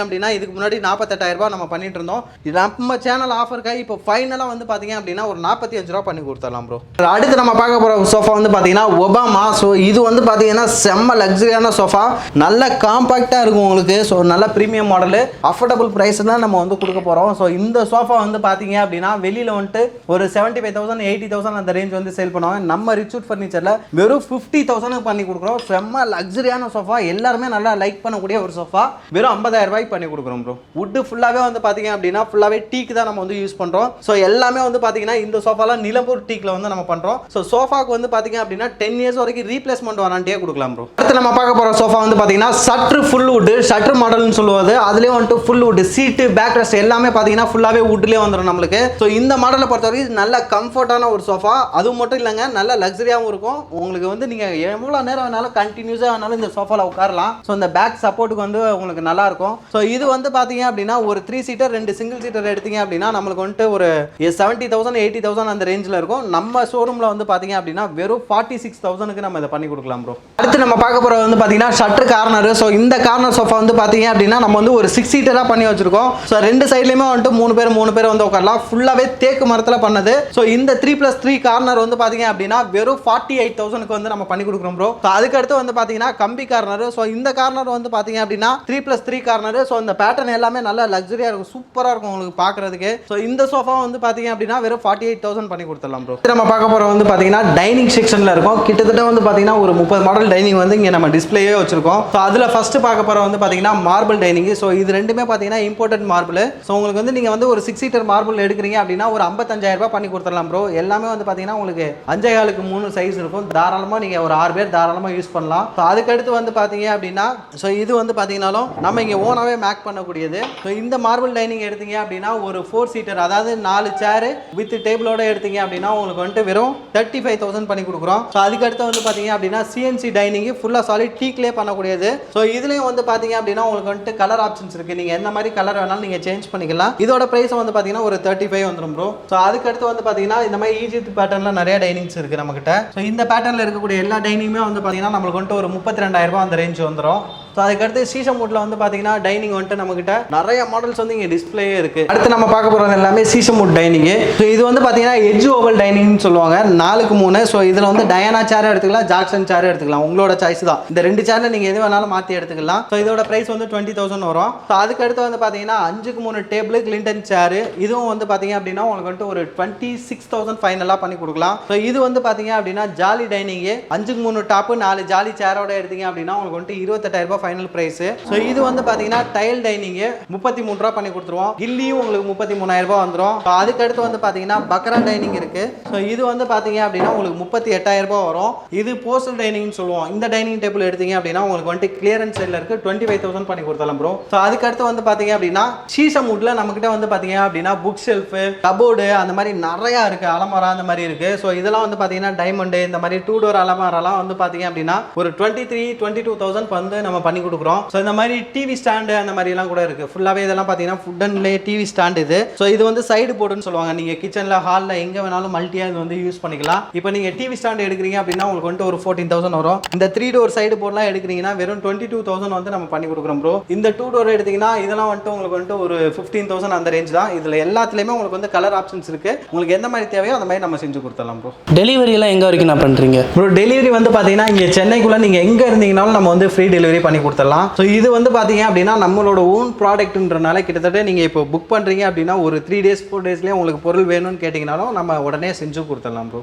Speaker 1: அப்படின்னா இதுக்கு முன்னாடி 48,000 ரூபாய் நம்ம பண்ணிட்டு இருந்தோம். இது நம்ம சேனல் ஆஃபருக்காக இப்போ ஃபைனலா வந்து பாத்தீங்க அப்படின்னா ஒரு 45 ரூபாய் பண்ணி கொடுத்துடலாம் ப்ரோ. அடுத்து நம்ம பார்க்க போற சோஃபா வந்து பாத்தீங்கன்னா ஒபாமா. ஸோ இது வந்து பாத்தீங்கன்னா செம்ம லக்ஸரியான சோஃபா, நல்ல காம்பாக்டா இருக்கும் உங்களுக்கு. ஸோ நல்ல பிரீமியம் மாடல், அஃபோர்டபுள் பிரைஸ் தான் நம்ம வந்து கொடுக்க போறோம். ஸோ இந்த சோஃபா வந்து பாத்தீங்க அப்படின்னா வெளியில வந்துட்டு ஒரு 75,000 80,000 அந்த ரேஞ்ச் வந்து சேல் பண்ணுவாங்க. நம்ம ரிச்சூட் ஃபர்னிச்சரில் வெறும் 50,000 பண்ணி கொடுக்குறோம். செம்ம லக்ஸரியான சோஃபா, எல்லாருமே நல்லா லைக் பண்ணக்கூடிய ஒரு சோஃபா, வெறும் 50,000 ரூபாய்க்கு பண்ணி கொடுக்குறோம் ப்ரோ. வுட்டு ஃபுல்லாகவே வந்து பார்த்தீங்க அப்படின்னா ஃபுல்லாகவே டீக்கு தான் நம்ம வந்து யூஸ் பண்ணுறோம். ஸோ எல்லாமே வந்து பார்த்தீங்கன்னா இந்த சோஃபாலாம் நிலம்பூர் டீக்கில் வந்து நம்ம பண்ணுறோம். ஸோ சோஃபாக்கு வந்து பார்த்தீங்க அப்படின்னா 10 இயர்ஸ் வரைக்கும் ரீப்ளேஸ்மெண்ட் வாரண்டியே கொடுக்கலாம் ப்ரோ. அடுத்து நம்ம பார்க்க போகிற சோஃபா வந்து பார்த்தீங்கன்னா ஷட்டர் ஃபுல் வுட், ஷட்டர் மாடல்னு சொல்லுவது. அதுலேயும் வந்துட்டு full would, seat back rest எல்லாமே பார்த்தீங்கன்னா ஃபுல்லாகவே வுட்லேயே வந்துடும் நம்மளுக்கு. ஸோ இந்த மாடலை பொறுத்த வரைக்கும் நல்ல கம்ஃபர்ட்டான ஒரு சோஃபா. அதுவும் மட்டும் இல்லைங்க, நல்ல லக்ஸரியாகவும் இருக்கும். உங்களுக்கு வந்து நீங்கள் எவ்வளோ நேரம் வேணாலும் கண்டினியூஸாக வேணாலும் இந்த சோஃபாவில் உட்காரலாம். ஸோ இந்த பேக் சப்போர்ட்டுக்கு வந்து உங்களுக்கு நல்லா இருக்கும். ஸோ இது வந்து பார்த்தீங்க அப்படின்னா ஒரு 3 சீட்டர் 2 சிங்கிள் சீட்டர் எடுத்தீங்க அப்படின்னா நம்மளுக்கு வந்துட்டு ஒரு 70,000 80,000 அந்த ரேஞ்சில் இருக்கும். நம்ம ஷோரூமில் வந்து பார்த்தீங்க அப்படின்னா வெறும் 46,000க்கு நம்ம இதை பண்ணி கொடுக்கலாம் ப்ரோ. அடுத்து நம்ம பார்க்க போகிறது வந்து பார்த்தீங்கன்னா ஷட்டர் கார்னர். ஸோ இந்த கார்னர் சோஃபா வந்து பார்த்தீங்க அப்படின்னா நம்ம வந்து ஒரு 6 சீட்டராக பண்ணி வச்சிருக்கோம். ஸோ 2 சைட்லையுமே வந்துட்டு 3 பேர் வந்து உட்காரலாம். ஃபுல்லாகவே தேக்கு மரத்தில் பண்ணது. ஸோ இந்த 3+3 கார்னர் வந்து பார்த்தீங்க அப்படின்னா வெறும் 48,000க்கு வந்து நம்ம பண்ணி கொடுக்குறோம் ப்ரோ. ஸோ அதுக்கடுத்து வந்து பார்த்தீங்கன்னா கம்பி கார்னர். ஸோ இந்த கார்னர் வந்து பார்த்தீங்க அப்படின்னா 3+3 கார்னர். ஸோ இந்த பேட்டர்ன் எல்லாமே நல்லா லக்ஸரியாக இருக்கும், சூப்பராக இருக்கும் உங்களுக்கு பார்க்குறதுக்கு. ஸோ இந்த சோஃபா வந்து பார்த்தீங்க அப்படின்னா வெறும் 48,000 பண்ணி கொடுத்துடலாம் ப்ரோ. நம்ம பார்க்க போகிற வந்து பார்த்தீங்கன்னா டைனிங் செக்ஷனில் இருக்கும். கிட்டத்தட்ட வந்து பார்த்தீங்கன்னா ஒரு 30 மாடல் டைனிங் வந்து இங்கே நம்ம டிஸ்பிளேயே வச்சிருக்கோம். ஸோ அதில் ஃபர்ஸ்ட் பார்க்க போகிற வந்து பார்த்தீங்கன்னா மார்பிள் டைனிங். ஸோ இது ரெண்டுமே பார்த்தீங்கன்னா இம்போர்ட்டட் மார்பிள். ஸோ உங்களுக்கு வந்து நீங்கள் வந்து ஒரு 6 சீட்டர் மார்பிள் எடுக்கிறீங்க அப்படின்னா ஒரு 55,000 ரூபாய் பண்ணி கொடுத்துடலாம் ப்ரோ. எல்லாமே வந்து பார்த்தீங்கன்னா உங்களுக்கு 5.5க்கு 3 சைஸ் இருக்கும். தாராளமாக நீங்கள் ஒரு 6 பேர் தாராளமாக யூஸ் பண்ணலாம். ஸோ அதுக்கடுத்து வந்து பார்த்தீங்க அப்படின்னா ஸோ இது வந்து பார்த்தீங்கன்னாலும் நம்ம இங்கே ஓனாகவே மேக் பண்ணக்கூடியது. ஸோ இந்த மார்பிள் டைனிங் எடுத்தீங்க அப்படின்னா ஒரு 4 சீட்டர், அதாவது 4 சேரு வித் டேபிளோட எடுத்தீங்க அப்படின்னா உங்களுக்கு வந்துட்டு வெறும் 35,000 பண்ணி கொடுக்குறோம். ஸோ அதுக்கடுத்து வந்து பார்த்தீங்க அப்படின்னா சிஎன்சி டைனிங் ஃபுல்லாக சாலிட் டீக்லேயே பண்ணக்கூடியது. ஸோ இதுலேயும் வந்து பார்த்தீங்க அப்படின்னா உங்களுக்கு வந்துட்டு கலர் ஆப்ஷன்ஸ் இருக்குது. நீங்கள் என்ன மாதிரி கலர் வேணாலும் நீங்கள் சேஞ்ச் பண்ணிக்கலாம். இதோட ப்ரைஸ் வந்து பார்த்தீங்கன்னா ஒரு 35 வந்துடும் ப்ரோ. ஸோ அதுக்கடுத்து வந்து பார்த்தீங்கன்னா இந்த மாதிரி ஈஜிப்ட் பேட்டர்னில் நிறைய டைனிங்ஸ் இருக்குது நம்மகிட்ட. ஸோ இந்த பேட்டர்னில் இருக்கக்கூடிய எல்லா டைனிங்குமே வந்து பார்த்தீங்கன்னா நம்மளுக்கு வந்துட்டு ஒரு 32,000 ரூபாய் அந்த ரேஞ்ச் வந்துடும். ஸோ அதுக்கடுத்து சீசம் வுட்ல வந்து பார்த்தீங்கன்னா டைனிங் வந்துட்டு நம்மகிட்ட நிறைய மாடல்ஸ் வந்து இங்கே டிஸ்பிளே இருக்குது. அடுத்து நம்ம பார்க்க போகிறது எல்லாமே சீசம் வுட் டைனிங். ஸோ இது வந்து பார்த்தீங்கன்னா எட்ஜ் ஓவல் டைனிங்னு சொல்லுவாங்க, 4க்கு 3. ஸோ இதில் வந்து டயானா சேர் எடுத்துக்கலாம், ஜாக்சன் சேர் எடுத்துக்கலாம், உங்களோட சாய்ஸ் தான். இந்த 2 சேர்ல நீங்கள் எது வேணாலும் மாற்றி எடுத்துக்கலாம். ஸோ இதோட ப்ரைஸ் வந்து 20,000 வரும். ஸோ அதுக்கடுத்து வந்து பார்த்தீங்கன்னா 5க்கு 3 டேபிள் கிளின்டன் சேர். இதுவும் வந்து பார்த்தீங்க அப்படின்னா உங்களுக்கு வந்துட்டு ஒரு 26,000 ஃபைனலாக பண்ணி கொடுக்கலாம். ஸோ இது வந்து பார்த்தீங்க அப்படின்னா ஜாலி டைனிங், 5க்கு 3 டாப்பு 4 ஜாலி சேரோட எடுத்தீங்க அப்படின்னா உங்களுக்கு வந்துட்டு 28,000 ரூபாய் ஃபைனல் பிரைஸ். ஸோ இது வந்து பார்த்தீங்கன்னா டைல் டைனிங் 33 ரூபா பண்ணி கொடுத்துருவோம். கில்லியும் உங்களுக்கு 33,000 ரூபாய் வந்துடும். ஸோ அதுக்கடுத்து வந்து பார்த்தீங்கன்னா பக்ரா டைனிங் இருக்கு. ஸோ இது வந்து பார்த்தீங்க அப்படின்னா உங்களுக்கு 38,000 ரூபாய் வரும். இது போஸ்டல் டைனிங்னு சொல்லுவோம். இந்த டைனிங் டேபிள் எடுத்தீங்க அப்படின்னா உங்களுக்கு வந்துட்டு கிளியரன்ஸ் சைடில் இருக்கு, 25,000 பண்ணி கொடுத்தலாம் ப்ரோ. ஸோ அதுக்கடுத்து வந்து பார்த்தீங்க அப்படின்னா சீசம் வுட்ல நம்மகிட்ட வந்து பார்த்தீங்க அப்படின்னா புக் ஷெல்ஃப், கபோர்டு அந்த மாதிரி நிறையா இருக்கு, அலமாரா அந்த மாதிரி இருக்கு. ஸோ இதெல்லாம் வந்து பார்த்தீங்கன்னா டைமண்ட் இந்த மாதிரி 2 டோர் அலமாரெல்லாம் வந்து பார்த்தீங்க அப்படின்னா ஒரு 23,000-22,000 வந்து நம்ம பண்ணி கொடுக்குறோம். ஸோ இந்த மாதிரி டிவி ஸ்டாண்டு அந்த மாதிரி எல்லாம் கூட இருக்கு. ஃபுல்லாகவே இதெல்லாம் பார்த்தீங்கன்னா ஃபுட் அண்ட்லே டிவி ஸ்டாண்ட் இது. ஸோ இது வந்து சைடு போர்டுன்னு சொல்லுவாங்க. நீங்கள் கிச்சனில் ஹாலில் எங்கே வேணாலும் மல்டியாக இது வந்து யூஸ் பண்ணிக்கலாம். இப்போ நீங்கள் டிவி ஸ்டாண்ட் எடுக்கிறீங்க அப்படின்னா உங்களுக்கு வந்துட்டு ஒரு 14,000 வரும். இந்த 3 டோர் சைடு போர்ட்லாம் எடுக்கிறீங்கன்னா வெறும் 22,000 வந்து நம்ம பண்ணி கொடுக்குறோம் ப்ரோ. இந்த 2 டோர் எடுத்தீங்கன்னா இதெல்லாம் வந்துட்டு உங்களுக்கு வந்துட்டு ஒரு 15,000 அந்த ரேஞ்ச் தான். இதில் எல்லாத்துலேயுமே உங்களுக்கு வந்து கலர் ஆப்ஷன்ஸ் இருக்கு. உங்களுக்கு எந்த மாதிரி தேவையோ அந்த மாதிரி நம்ம செஞ்சு கொடுத்துடலாம் ப்ரோ.
Speaker 2: டெலிவரி எல்லாம் எங்கே வரைக்கும் நான் பண்ணுறீங்க
Speaker 1: ப்ரோ? டெலிவரி வந்து பார்த்தீங்கன்னா இங்கே சென்னைக்குள்ளே நீங்கள் எங்கே இருந்தீங்கனாலும் நம்ம வந்து ஃப்ரீ டெலிவரி பண்ணி கொடுத்துடலாம். ஸோ இது வந்து பார்த்தீங்க அப்படின்னா நம்மளோட ஓன் ப்ராடக்ட்ன்றனால கிட்டத்தட்ட நீங்கள் இப்போ புக் பண்ணுறீங்க அப்படின்னா ஒரு 3 days 4 daysலேயே உங்களுக்கு பொருள் வேணும்னு கேட்டிங்கனாலும் நம்ம உடனே செஞ்சு கொடுத்துடலாம் ப்ரோ.